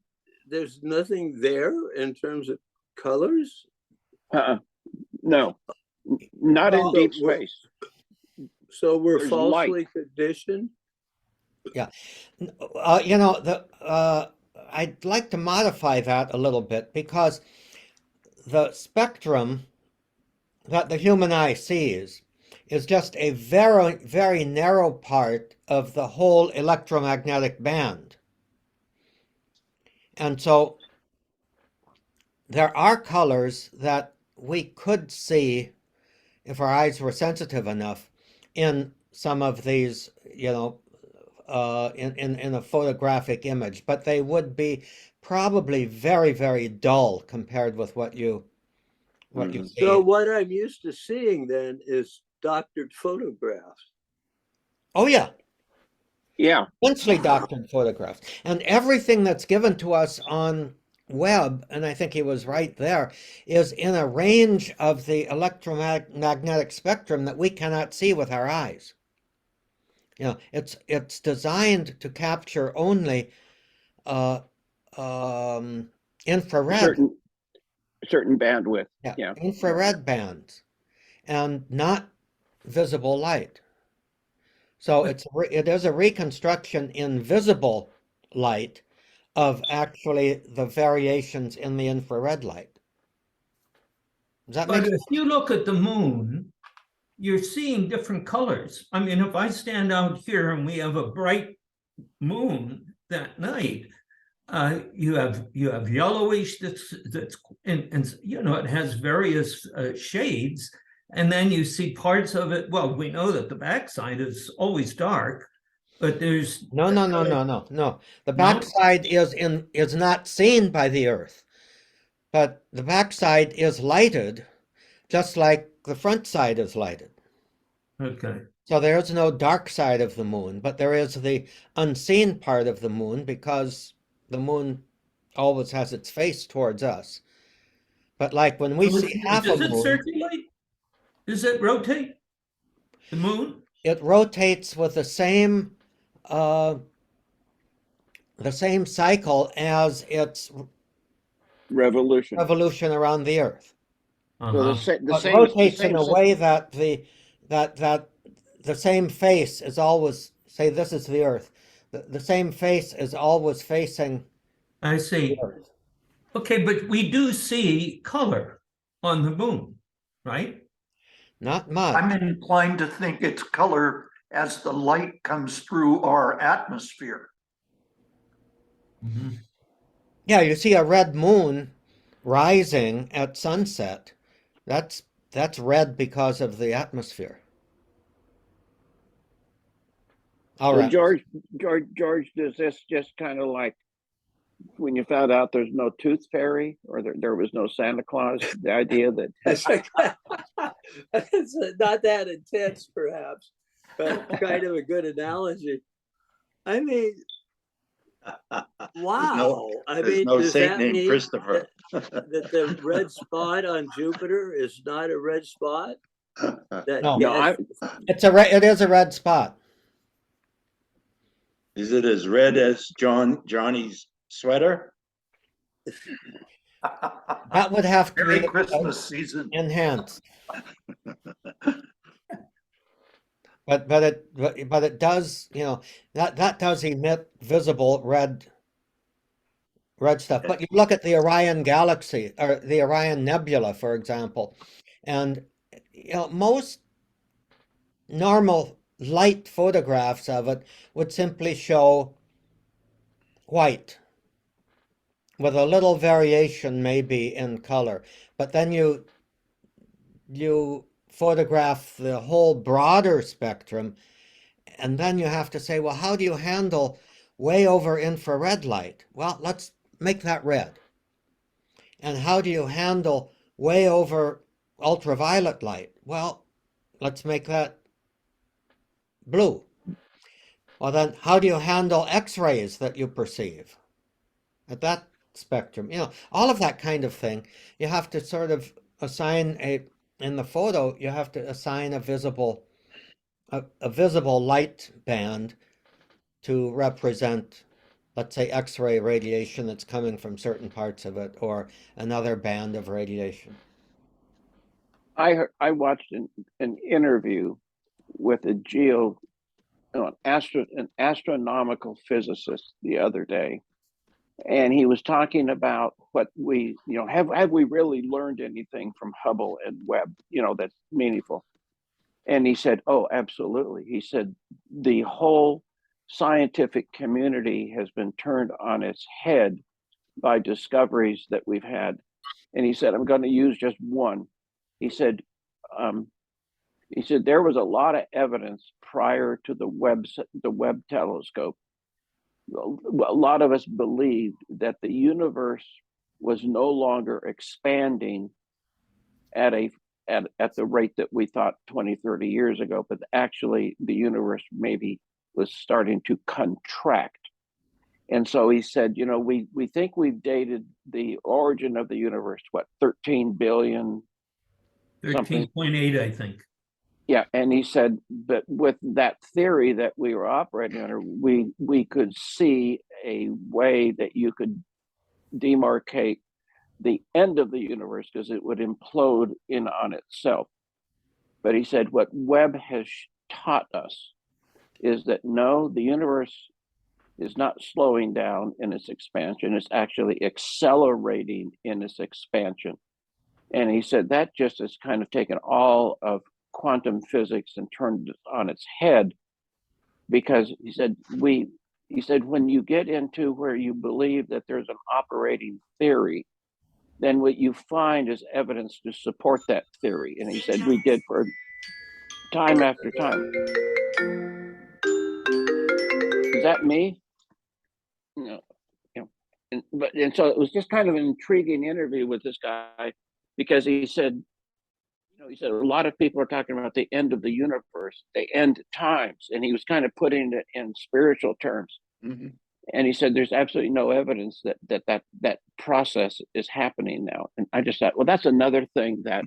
there's nothing there in terms of colors? No, not in deep space. So we're falsely conditioned? Yeah. I'd like to modify that a little bit, because the spectrum that the human eye sees is just a very, very narrow part of the whole electromagnetic band. And so there are colors that we could see if our eyes were sensitive enough in some of these, in a photographic image, but they would be probably very, very dull compared with what you see. So what I'm used to seeing then is doctored photographs. Oh yeah. Yeah. Immensely doctored photographs. And everything that's given to us on Webb, and I think he was right there, is in a range of the electromagnetic spectrum that we cannot see with our eyes. It's designed to capture only infrared. Certain bandwidth. Yeah, infrared bands, and not visible light. So it is a reconstruction in visible light of actually the variations in the infrared light. Does that make But sense? if you look at the moon, you're seeing different colors. I mean, if I stand out here and we have a bright moon that night, you have yellowish that's and it has various shades, and then you see parts of it. Well, we know that the backside is always dark, but there's No. The No? backside is not seen by the Earth, but the backside is lighted, just like the front side is lighted. Okay. So there is no dark side of the moon, but there is the unseen part of the moon because the moon always has its face towards us. But like when we see half a Does it moon, circulate? Does it rotate? The moon? it rotates with the same cycle as its Revolution. revolution around the Earth. So the, Uh-huh. sa- the But same. rotates the in a same way that the same face is always, say this is the Earth, the same face is always facing I the see. Earth. Okay, but we do see color on the moon, right? Not much. I'm inclined to think it's color as the light comes through our atmosphere. Yeah, you see a red moon rising at sunset. That's red because of the atmosphere. All So right. George, does this just kind of like when you found out there's no tooth fairy or there was no Santa Claus? The idea that It's like, it's not that intense, perhaps, but kind of a good analogy. I mean, wow. I There's mean, no does saint that named mean Christopher. that the red spot on Jupiter is not a red spot? That No. gas- It is a red spot. Is it as red as Johnny's sweater? That would have to Merry be Christmas season. enhanced. But it does, that does emit visible red stuff. But you look at the Orion galaxy or the Orion Nebula, for example, and most normal light photographs of it would simply show white with a little variation maybe in color. But then you photograph the whole broader spectrum, and then you have to say, well, how do you handle way over infrared light? Well, let's make that red. And how do you handle way over ultraviolet light? Well, let's make that blue. Well, then how do you handle X-rays that you perceive at that spectrum? All of that kind of thing. You have to sort of assign in the photo, you have to assign a visible light band to represent, let's say, X-ray radiation that's coming from certain parts of it, or another band of radiation. I watched an interview with an astronomical physicist the other day, and he was talking about what we, have we really learned anything from Hubble and Webb, that's meaningful? And he said, oh, absolutely. He said, the whole scientific community has been turned on its head by discoveries that we've had. And he said, I'm going to use just one. He said, there was a lot of evidence prior to the Webb telescope. A lot of us believed that the universe was no longer expanding at the rate that we thought 20, 30 years ago, but actually the universe maybe was starting to contract. And so he said, we think we've dated the origin of the universe, 13 billion? 13.8, I think. Yeah, and he said, but with that theory that we were operating under, we could see a way that you could demarcate the end of the universe because it would implode in on itself. But he said what Webb has taught us is that no, the universe is not slowing down in its expansion. It's actually accelerating in its expansion. And he said that just has kind of taken all of quantum physics and turned it on its head, because he said when you get into where you believe that there's an operating theory then what you find is evidence to support that theory. And he said we did for time after time. Is that me? No. And so it was just kind of an intriguing interview with this guy, because he said, he said a lot of people are talking about the end of the universe, the end times, and he was kind of putting it in spiritual terms. Mhm. And he said there's absolutely no evidence that process is happening now. And I just thought, well, that's another thing that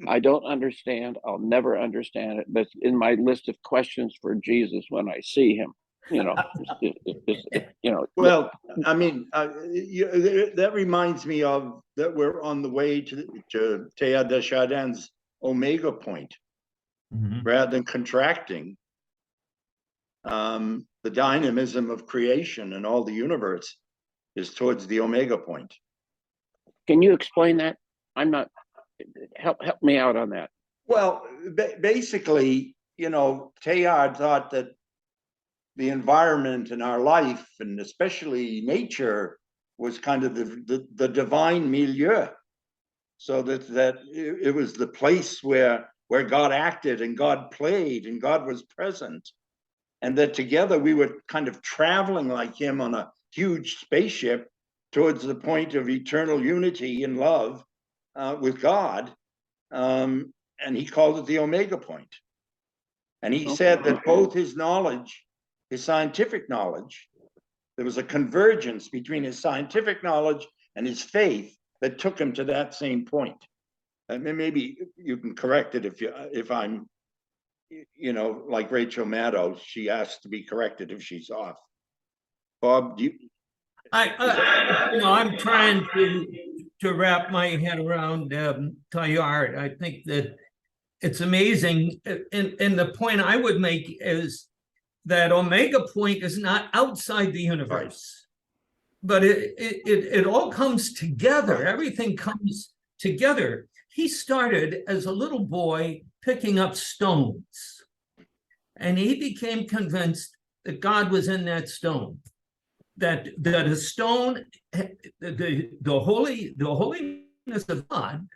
I don't understand. I'll never understand it, but it's in my list of questions for Jesus when I see him. Well, I mean, that reminds me of that we're on the way to Teilhard de Chardin's omega point, rather than contracting. The dynamism of creation and all the universe is towards the omega point. Can you explain that? I'm not, help me out on that. Well, basically, Teilhard thought that the environment in our life, and especially nature, was kind of the divine milieu. So that it was the place where God acted and God played and God was present. And that together we were kind of traveling like him on a huge spaceship towards the point of eternal unity and love with God. And he called it the omega point. And he said that both his knowledge, his scientific knowledge, there was a convergence between his scientific knowledge and his faith that took him to that same point. And maybe you can correct it if I'm, like Rachel Maddow, she asked to be corrected if she's off. Bob, I'm trying to wrap my head around Teilhard. I think that it's amazing, and the point I would make is that omega point is not outside the universe, but it all comes together. Everything comes together. He started as a little boy picking up stones, and he became convinced that God was in that stone, that a stone, the holiness of God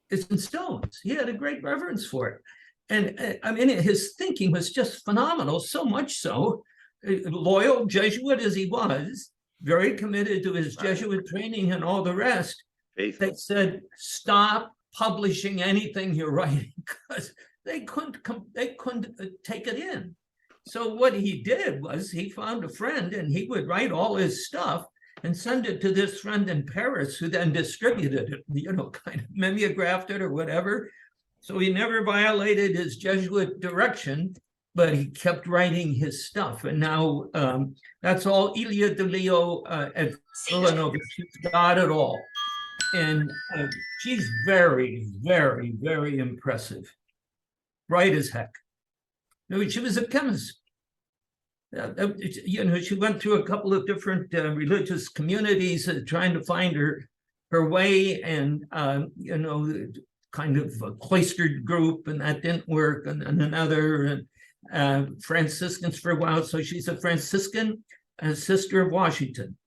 is in stones. He had a great reverence for it. And I mean, his thinking was just phenomenal, so much so, loyal Jesuit as he was, very committed to his Jesuit training and all the rest. They said, stop publishing anything you're writing, because they couldn't take it in. So what he did was he found a friend, and he would write all his stuff and send it to this friend in Paris, who then distributed it, kind of mimeographed it or whatever. So he never violated his Jesuit direction, but he kept writing his stuff. And now that's all Ilia de Leo at Villanova. She's got it all. And she's very, very, very impressive. Bright as heck. She was a chemist. She went through a couple of different religious communities trying to find her way, and kind of a cloistered group, and that didn't work, and another, and Franciscans for a while. So she's a Franciscan sister of Washington.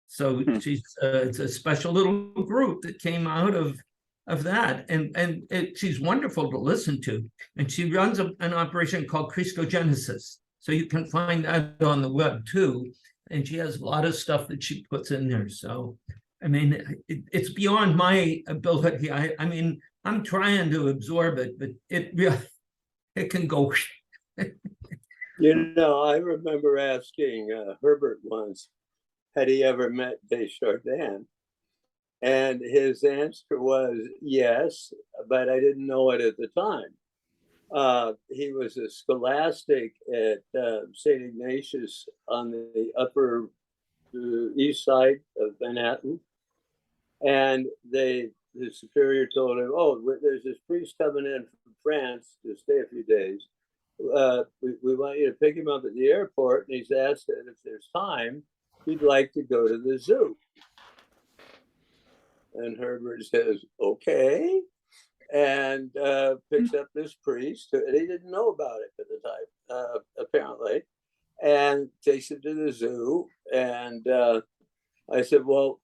So it's a special little group that came out of that, and she's wonderful to listen to. And she runs an operation called Christogenesis, so you can find that on the web too. And she has a lot of stuff that she puts in there. So I mean, it's beyond my ability. I mean, I'm trying to absorb it, but it can go. I remember asking Herbert once, had he ever met Desjardins? And his answer was yes, but I didn't know it at the time. He was a scholastic at St. Ignatius on the upper east side of Manhattan. And the superior told him, oh, there's this priest coming in from France to stay a few days. We want you to pick him up at the airport. And he's asked that if there's time, he'd like to go to the zoo. And Herbert says, okay. And picks up this priest. And he didn't know about it at the time, apparently. And takes him to the zoo. And I said, well,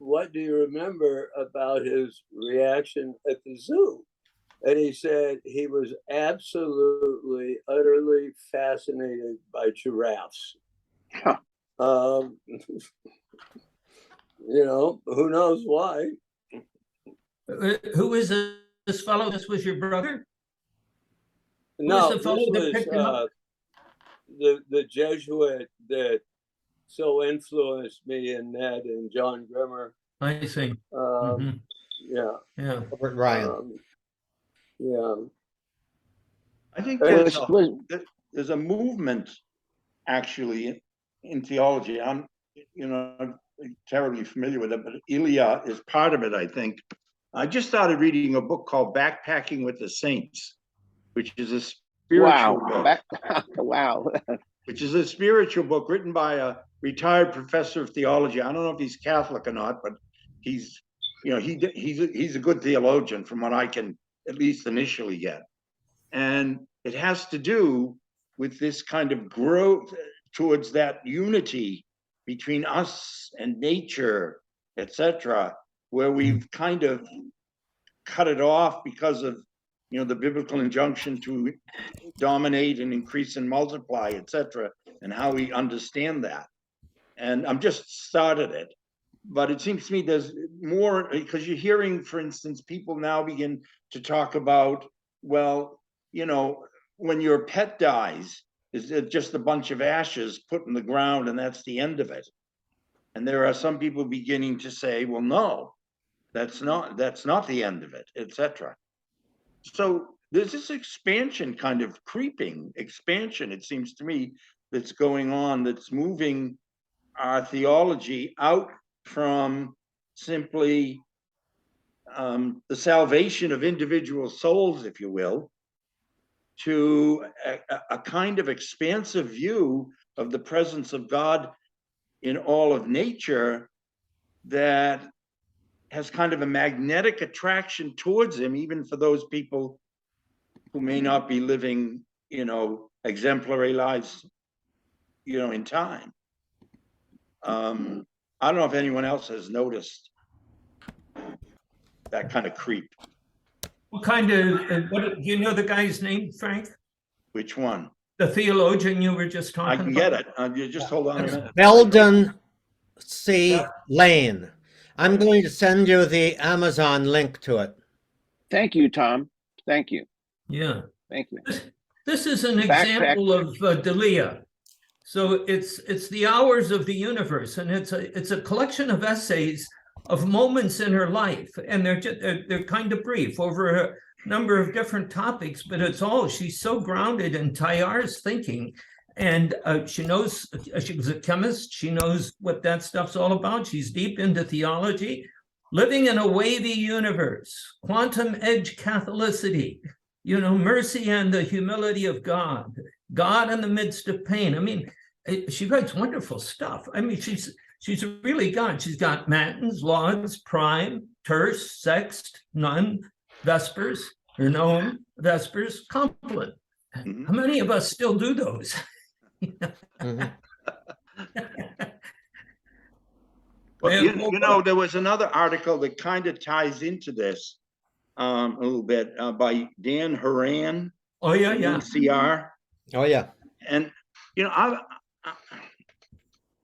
what do you remember about his reaction at the zoo? And he said he was absolutely, utterly fascinated by giraffes. Huh. You know, who knows why? Who is this fellow? This was your brother? No, the this fellow that was picked him up? the Jesuit that so influenced me and Ned and John Grimmer. I see. Yeah, Yeah. Robert Ryan. yeah. I think Was there's a movement actually in theology. I'm not terribly familiar with it, but Ilya is part of it, I think. I just started reading a book called Backpacking with the Saints, which is a spiritual book. Wow. Which is a spiritual book written by a retired professor of theology. I don't know if he's Catholic or not, but he's a good theologian from what I can at least initially get. And it has to do with this kind of growth towards that unity between us and nature, etc., where we've kind of cut it off because of the biblical injunction to dominate and increase and multiply, etc., and how we understand that. And I'm just started it, but it seems to me there's more, because you're hearing, for instance, people now begin to talk about, well, when your pet dies, is it just a bunch of ashes put in the ground and that's the end of it? And there are some people beginning to say, well, no, that's not the end of it, etc. So there's this expansion, kind of creeping expansion, it seems to me, that's going on, that's moving our theology out from simply the salvation of individual souls, if you will, to a kind of expansive view of the presence of God in all of nature that has kind of a magnetic attraction towards him, even for those people who may not be living, exemplary lives, in time. I don't know if anyone else has noticed that kind of creep. What kind of, do you know the guy's name, Frank? Which one? The theologian you were just talking I about? can get it. You just hold on a minute. Belden C. Lane. I'm going to send you the Amazon link to it. Thank you, Tom. Thank you. Yeah. Thank you. This is an Backpack. example of Delia. So it's the hours of the universe, and it's a collection of essays of moments in her life, and they're kind of brief over a number of different topics, but she's so grounded in Teilhar's thinking, and she knows, she was a chemist, she knows what that stuff's all about. She's deep into theology, living in a wavy universe, quantum edge Catholicity, mercy and the humility of God in the midst of pain. I mean, she writes wonderful stuff. I mean, she's really God. She's got matins, lauds, prime, terce, sext, none, vespers, or known, vespers, compline. Mhm. How many of us still do those? Mhm. Well, there was another article that kind of ties into this a little bit by Dan Horan. Oh, yeah, yeah. CR. Oh, yeah. And,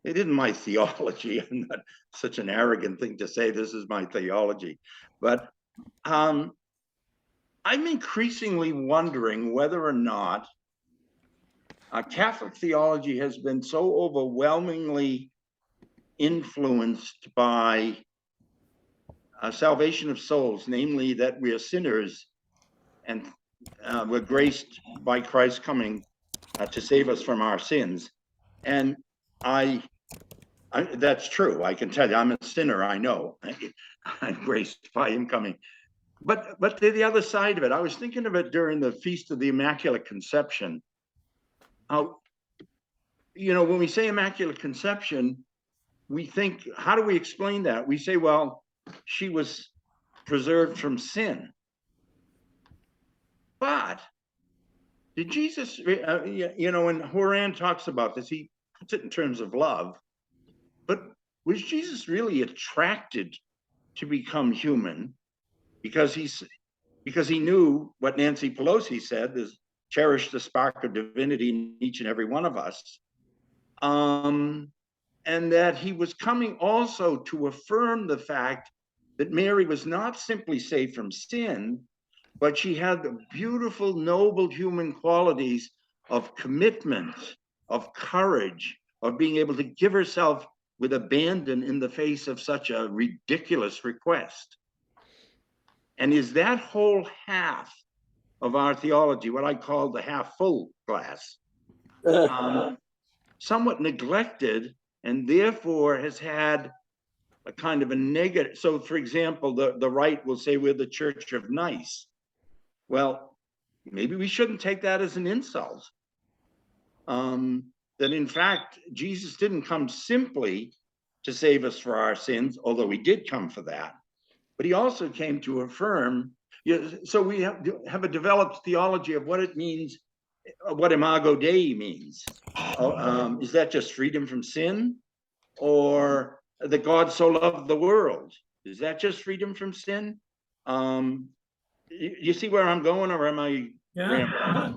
it isn't my theology. I'm not such an arrogant thing to say this is my theology. But I'm increasingly wondering whether or not Catholic theology has been so overwhelmingly influenced by salvation of souls, namely that we are sinners and we're graced by Christ coming to save us from our sins. And that's true. I can tell you, I'm a sinner. I know. I'm graced by him coming. But the other side of it, I was thinking of it during the Feast of the Immaculate Conception. When we say Immaculate Conception, we think, how do we explain that? We say, well, she was preserved from sin. But did Jesus, when Horan talks about this, he puts it in terms of love. But was Jesus really attracted to become human because he knew what Nancy Pelosi said, is cherish the spark of divinity in each and every one of us. And that he was coming also to affirm the fact that Mary was not simply saved from sin, but she had the beautiful, noble human qualities of commitment, of courage, of being able to give herself with abandon in the face of such a ridiculous request. And is that whole half of our theology, what I call the half full glass, somewhat neglected, and therefore has had a kind of a negative. So for example, the right will say we're the church of nice. Well, maybe we shouldn't take that as an insult. That in fact, Jesus didn't come simply to save us for our sins, although he did come for that, but he also came to affirm. So we have a developed theology of what it means, what Imago Dei means. Is that just freedom from sin? Or that God so loved the world? Is that just freedom from sin? You see where I'm going, or am I? Yeah.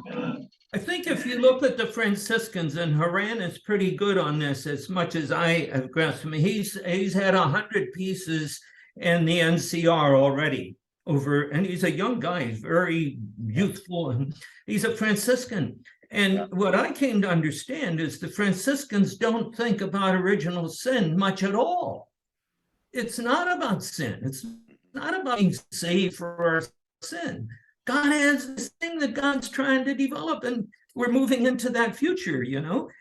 I think if you look at the Franciscans, and Haran is pretty good on this, as much as I have grasped him. He's had 100 pieces in the NCR already over, and he's a young guy, he's very youthful, and he's a Franciscan. And what I came to understand is the Franciscans don't think about original sin much at all. It's not about sin. It's not about being saved for our sin. God has this thing that God's trying to develop, and we're moving into that future,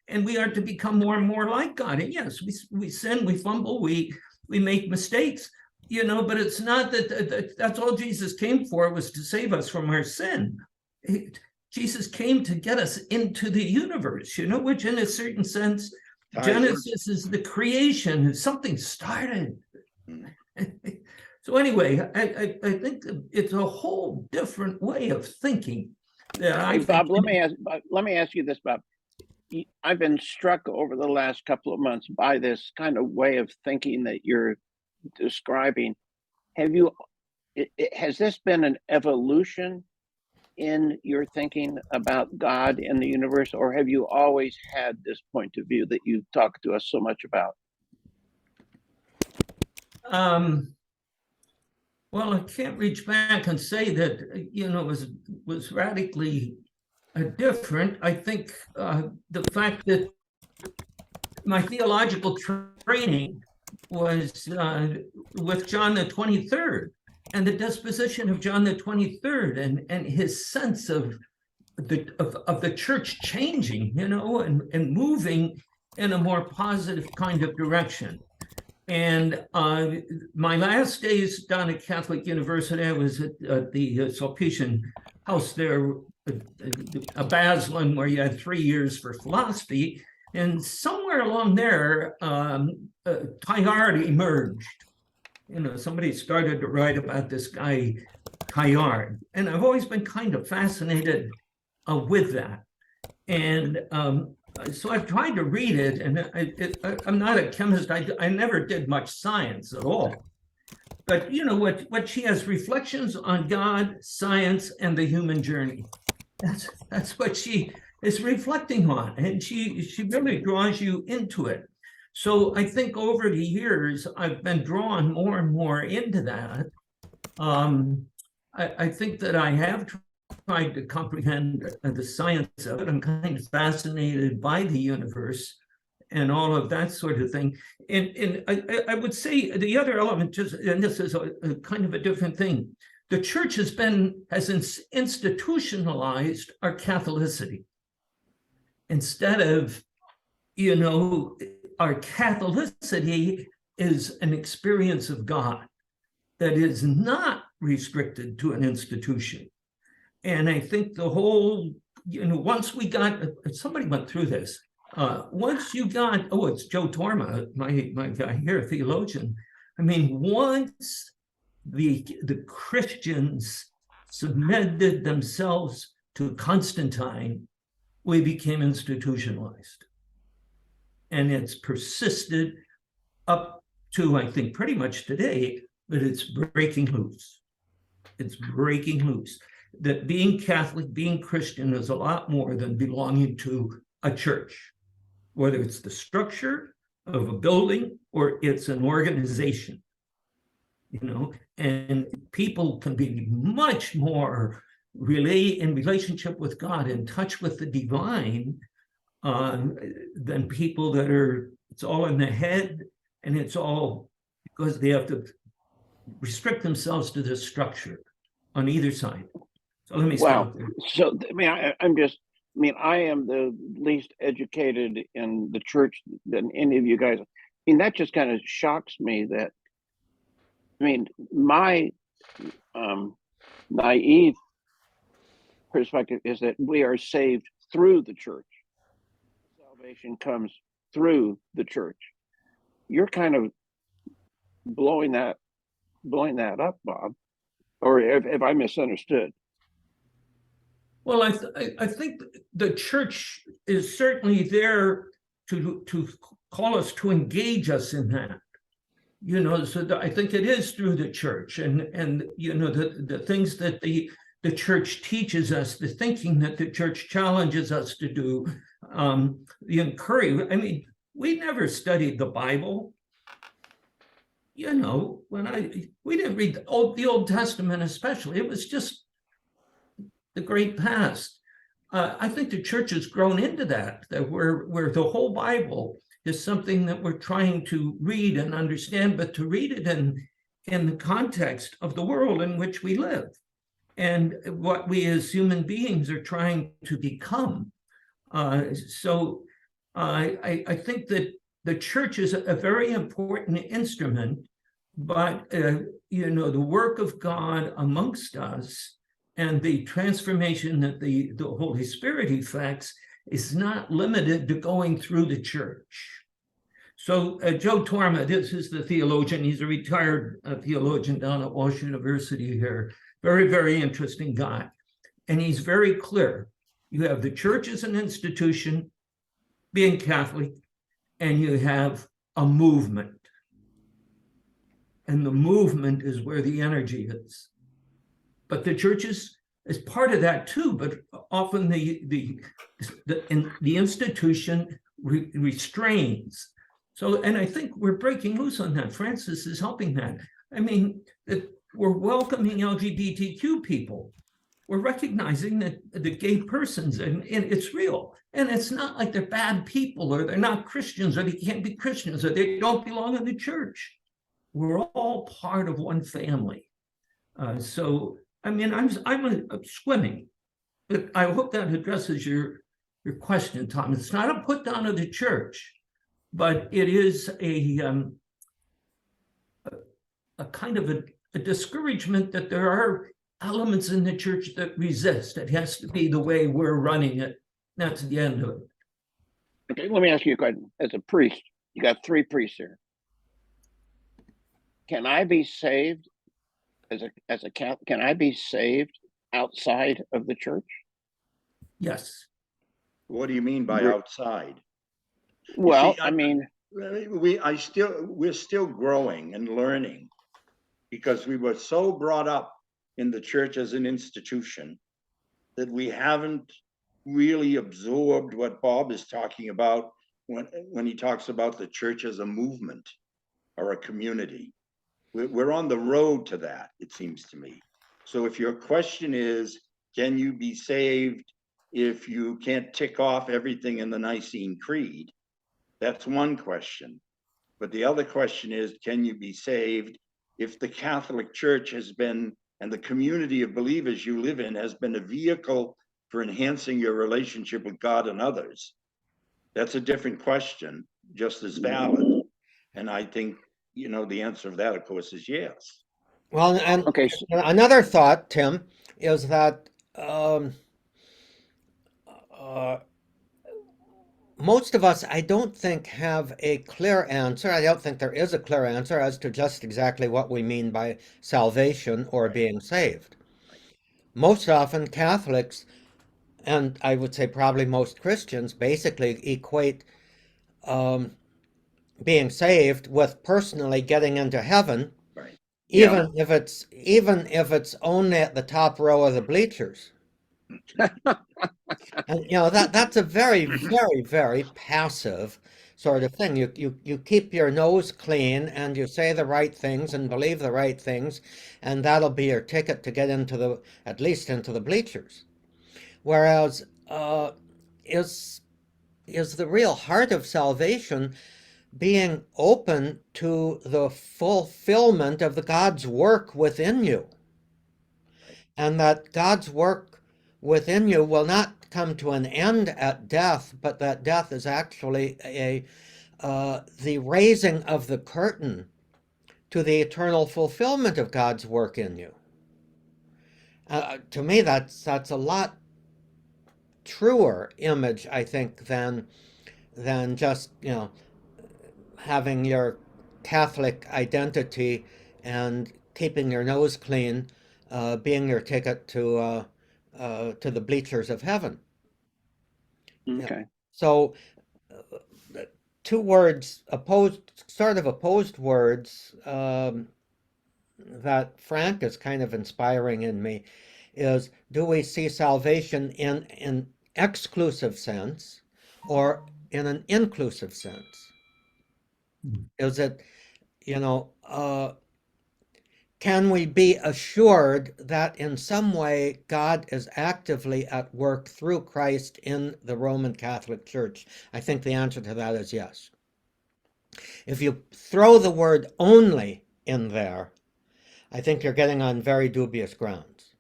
and we are to become more and more like God. And yes, we sin, we fumble, we make mistakes, but it's not that's all Jesus came for, was to save us from our sin. Jesus came to get us into the universe, which in a certain sense, Genesis is the creation, something started. So anyway, I think it's a whole different way of thinking. Bob, let me ask you this, Bob. I've been struck over the last couple of months by this kind of way of thinking that you're describing. Has this been an evolution in your thinking about God and the universe, or have you always had this point of view that you talk to us so much about? Well, I can't reach back and say that, it was radically different. I think the fact that my theological training was with John the 23rd, and the disposition of John the 23rd, and his sense of the church changing, and moving in a more positive kind of direction. And my last days down at Catholic University, I was at the Sulpician House there, a Basel, where you had 3 years for philosophy. And somewhere along there, Teilhard emerged. Somebody started to write about this guy, Teilhard. And I've always been kind of fascinated with that. And so I've tried to read it, and I'm not a chemist. I never did much science at all. But what she has, reflections on God, science, and the human journey. That's what she is reflecting on, and she really draws you into it. So I think over the years I've been drawn more and more into that. I think that I have tried to comprehend the science of it. I'm kind of fascinated by the universe and all of that sort of thing. And I would say the other element, and this is a kind of a different thing, the church has institutionalized our Catholicity. Instead of, our Catholicity is an experience of God that is not restricted to an institution. And I think the whole, once we got, somebody went through this, once you got, it's Joe Torma, my guy here, theologian. I mean, once the Christians submitted themselves to Constantine, we became institutionalized. And it's persisted up to, I think, pretty much today, but it's breaking loose. It's breaking loose. That being Catholic, being Christian is a lot more than belonging to a church, whether it's the structure of a building or it's an organization, and people can be much more in relationship with God, in touch with the divine, than people that it's all in the head, and it's all because they have to restrict themselves to this structure on either side. So let me stop there. So I mean, I am the least educated in the church than any of you guys. I mean, that just kind of shocks me that, I mean, my naive perspective is that we are saved through the church. Salvation comes through the church. You're kind of blowing that up, Bob, or if I misunderstood. Well, I think the church is certainly there to call us, to engage us in that. So I think it is through the church, and the things that the church teaches us, the thinking that the church challenges us to do, the encouragement. I mean, we never studied the Bible. We didn't read the Old Testament especially. It was just the great past. I think the church has grown into that where the whole Bible is something that we're trying to read and understand, but to read it in the context of the world in which we live and what we as human beings are trying to become. So I think that the church is a very important instrument, but the work of God amongst us and the transformation that the Holy Spirit effects is not limited to going through the church. So Joe Torma, this is the theologian. He's a retired theologian down at Walsh University here. Very, very interesting guy. And he's very clear. You have the church as an institution, being Catholic, and you have a movement. And the movement is where the energy is. But the church is part of that too, but often the institution restrains. So, and I think we're breaking loose on that. Francis is helping that. I mean, that we're welcoming LGBTQ people. We're recognizing that the gay persons, and it's real. And it's not like they're bad people, or they're not Christians, or they can't be Christians, or they don't belong in the church. We're all part of one family. So, I mean, I'm swimming, but I hope that addresses your question, Tom. It's not a put down of the church, but it is a kind of a discouragement that there are elements in the church that resist. It has to be the way we're running it. That's the end of it. Okay, let me ask you a question. As a priest, you got 3 priests here. Can I be saved as a Catholic? Can I be saved outside of the church? Yes. What do you mean by outside? Well, see, I mean, we're still growing and learning, because we were so brought up in the church as an institution that we haven't really absorbed what Bob is talking about when he talks about the church as a movement or a community. We're on the road to that, it seems to me. So if your question is, can you be saved if you can't tick off everything in the Nicene Creed? That's one question. But the other question is, can you be saved if the Catholic Church has been, and the community of believers you live in has been, a vehicle for enhancing your relationship with God and others? That's a different question, just as valid. And I think, the answer of that, of course, is yes. Well, and okay, another thought, Tim, is that most of us, I don't think, have a clear answer. I don't think there is a clear answer as to just exactly what we mean by salvation or being saved. Most often, Catholics, and I would say probably most Christians, basically equate being saved with personally getting into heaven, Right. even if it's only at the top row of the bleachers. And that's a very, very, very passive sort of thing. You keep your nose clean and you say the right things and believe the right things, and that'll be your ticket to get at least into the bleachers. Whereas is the real heart of salvation being open to the fulfillment of the God's work within you. And that God's work within you will not come to an end at death, but that death is actually the raising of the curtain to the eternal fulfillment of God's work in you. To me, that's a lot truer image, I think, than just having your Catholic identity and keeping your nose clean being your ticket to the bleachers of heaven. Okay. So two words, opposed words that Frank is kind of inspiring in me is, do we see salvation in an exclusive sense or in an inclusive sense? Is it, can we be assured that in some way God is actively at work through Christ in the Roman Catholic Church? I think the answer to that is yes. If you throw the word only in there, I think you're getting on very dubious grounds.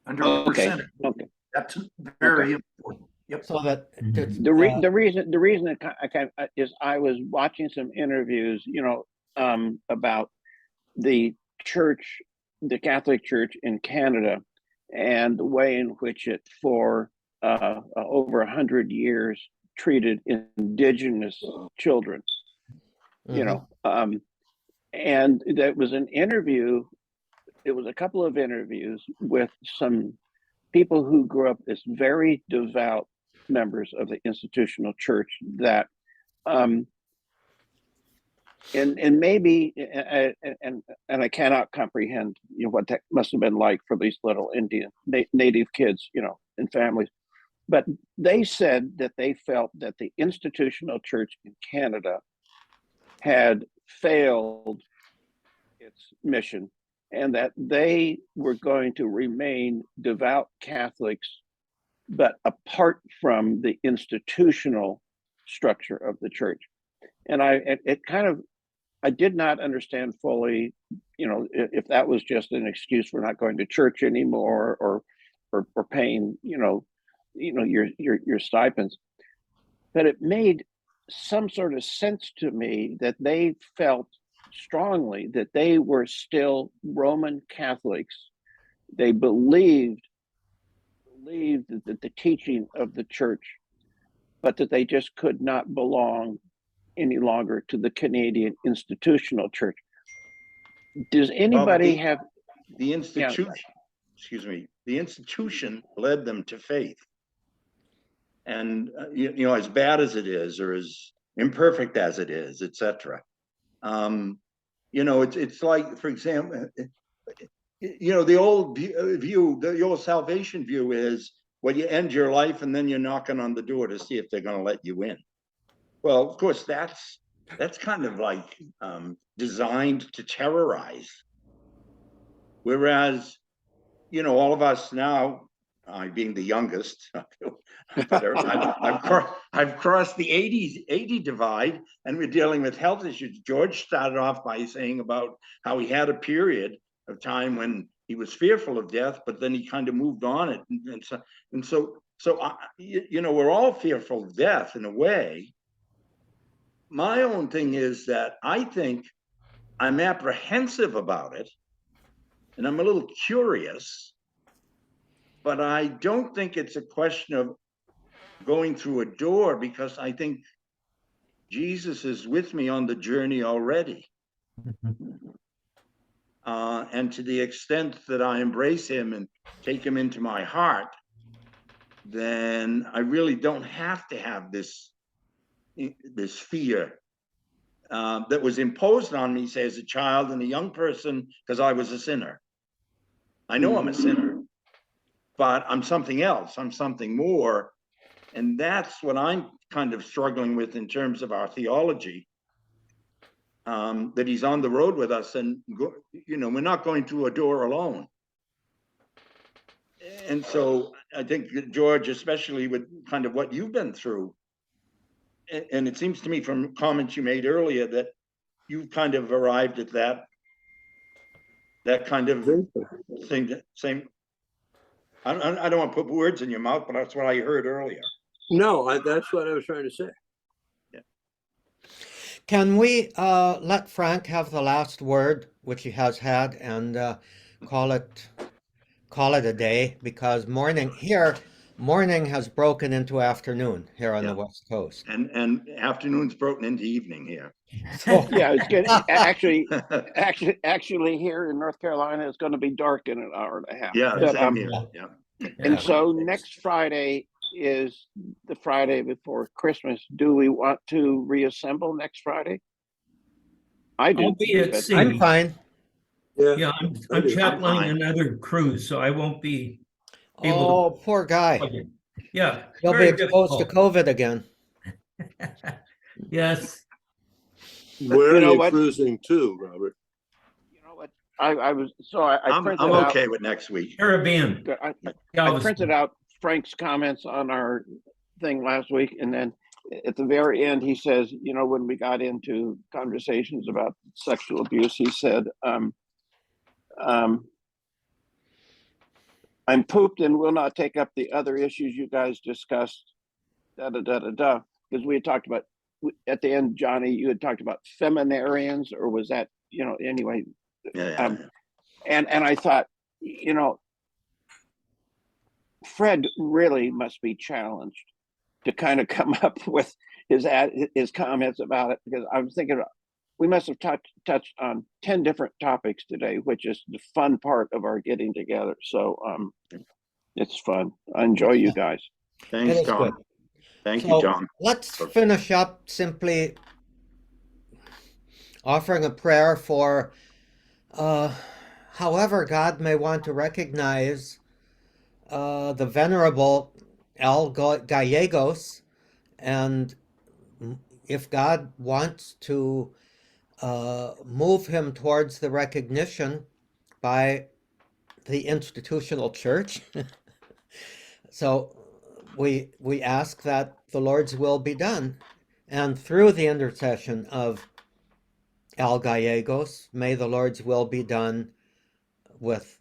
100%. Okay. That's very important. Yep. So that The reason is I was watching some interviews, about the church, the Catholic Church in Canada, and the way in which it for over 100 years treated Indigenous children. And there was an interview. It was a couple of interviews with some people who grew up as very devout members of the institutional church that and maybe and I cannot comprehend what that must have been like for these little Indian native kids and families, but they said that they felt that the institutional church in Canada had failed its mission and that they were going to remain devout Catholics, but apart from the institutional structure of the church. And I did not understand fully, if that was just an excuse for not going to church anymore or paying, your stipends. But it made some sort of sense to me that they felt strongly that they were still Roman Catholics. They believed that the teaching of the church, but that they just could not belong any longer to the Canadian institutional church. Does anybody have the institution? Excuse me. The institution led them to faith, and as bad as it is, or as imperfect as it is, etc. It's like, for example, the old view, the old salvation view is, well, you end your life and then you're knocking on the door to see if they're going to let you in. Well, of course, that's kind of like designed to terrorize. Whereas, all of us now, I being the youngest, I've crossed the 80 divide, and we're dealing with health issues. George started off by saying about how he had a period of time when he was fearful of death, but then he kind of moved on it, and so we're all fearful of death in a way. My own thing is that I think I'm apprehensive about it, and I'm a little curious, but I don't think it's a question of going through a door, because I think Jesus is with me on the journey already. And to the extent that I embrace him and take him into my heart, then I really don't have to have this fear that was imposed on me, say, as a child and a young person, because I was a sinner. I know I'm a sinner, but I'm something else. I'm something more. And that's what I'm kind of struggling with in terms of our theology, that he's on the road with us, and, you know, we're not going through a door alone. And so I think, George, especially with kind of what you've been through, and it seems to me from comments you made earlier that you've kind of arrived at that kind of thing. Same. I don't want to put words in your mouth, but that's what I heard earlier. No, that's what I was trying to say. Can we let Frank have the last word, which he has had, and call it a day? Because morning has broken into afternoon here on the West Coast. And afternoon's broken into evening here. So, Yeah, it's good. Actually, here in North Carolina, it's going to be dark in an hour and a half. Yeah, But, same here. Yeah. and so next Friday is the Friday before Christmas. Do we want to reassemble next Friday? I do. I'll be at but- sea. I'm fine. Yeah, I'm I'm chaplaning fine. another cruise, so I won't be Oh, able poor guy. to. Yeah. He'll be very exposed to difficult. COVID again. Yes. Where you are know you what? cruising to, Robert? You know what? I was so I I'm printed out. okay with next week. Caribbean. I Galveston. printed out Frank's comments on our thing last week, and then at the very end, he says, you know, when we got into conversations about sexual abuse, he said, I'm pooped and will not take up the other issues you guys discussed, because we had talked about, at the end, Johnny, you had talked about feminarians, or was that, you know, anyway. Yeah. And I thought, you know, Fred really must be challenged to kind of come up with his comments about it, because I was thinking we must have touched on 10 different topics today, which is the fun part of our getting together. So it's fun. I enjoy you guys. It Thanks, is Tom. good. Thank So you, Tom. let's finish up simply offering a prayer for however God may want to recognize the venerable Al Gallegos, and if God wants to move him towards the recognition by the institutional church. So we ask that the Lord's will be done, and through the intercession of Al Gallegos, may the Lord's will be done with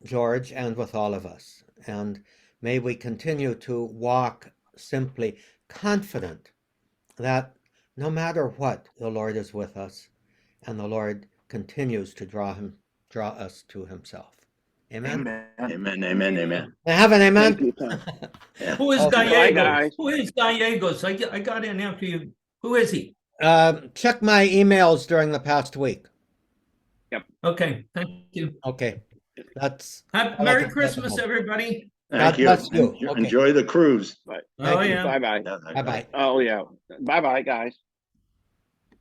George and with all of us. And may we continue to walk simply confident that no matter what, the Lord is with us, and the Lord continues to draw us to himself. Amen. Amen, amen, amen. Have an amen. Thank you, Tom. Yeah. Who is Okay. Bye, Gallegos? guys. Who is Gallegos? I got in after you. Who is he? Check my emails during the past week. Okay, thank you. Okay. That's Merry Christmas, everybody. God Thank you. bless you. Okay. Enjoy the cruise. Oh, Thank you. yeah. Bye-bye. Bye-bye. Oh, yeah. Bye-bye, guys.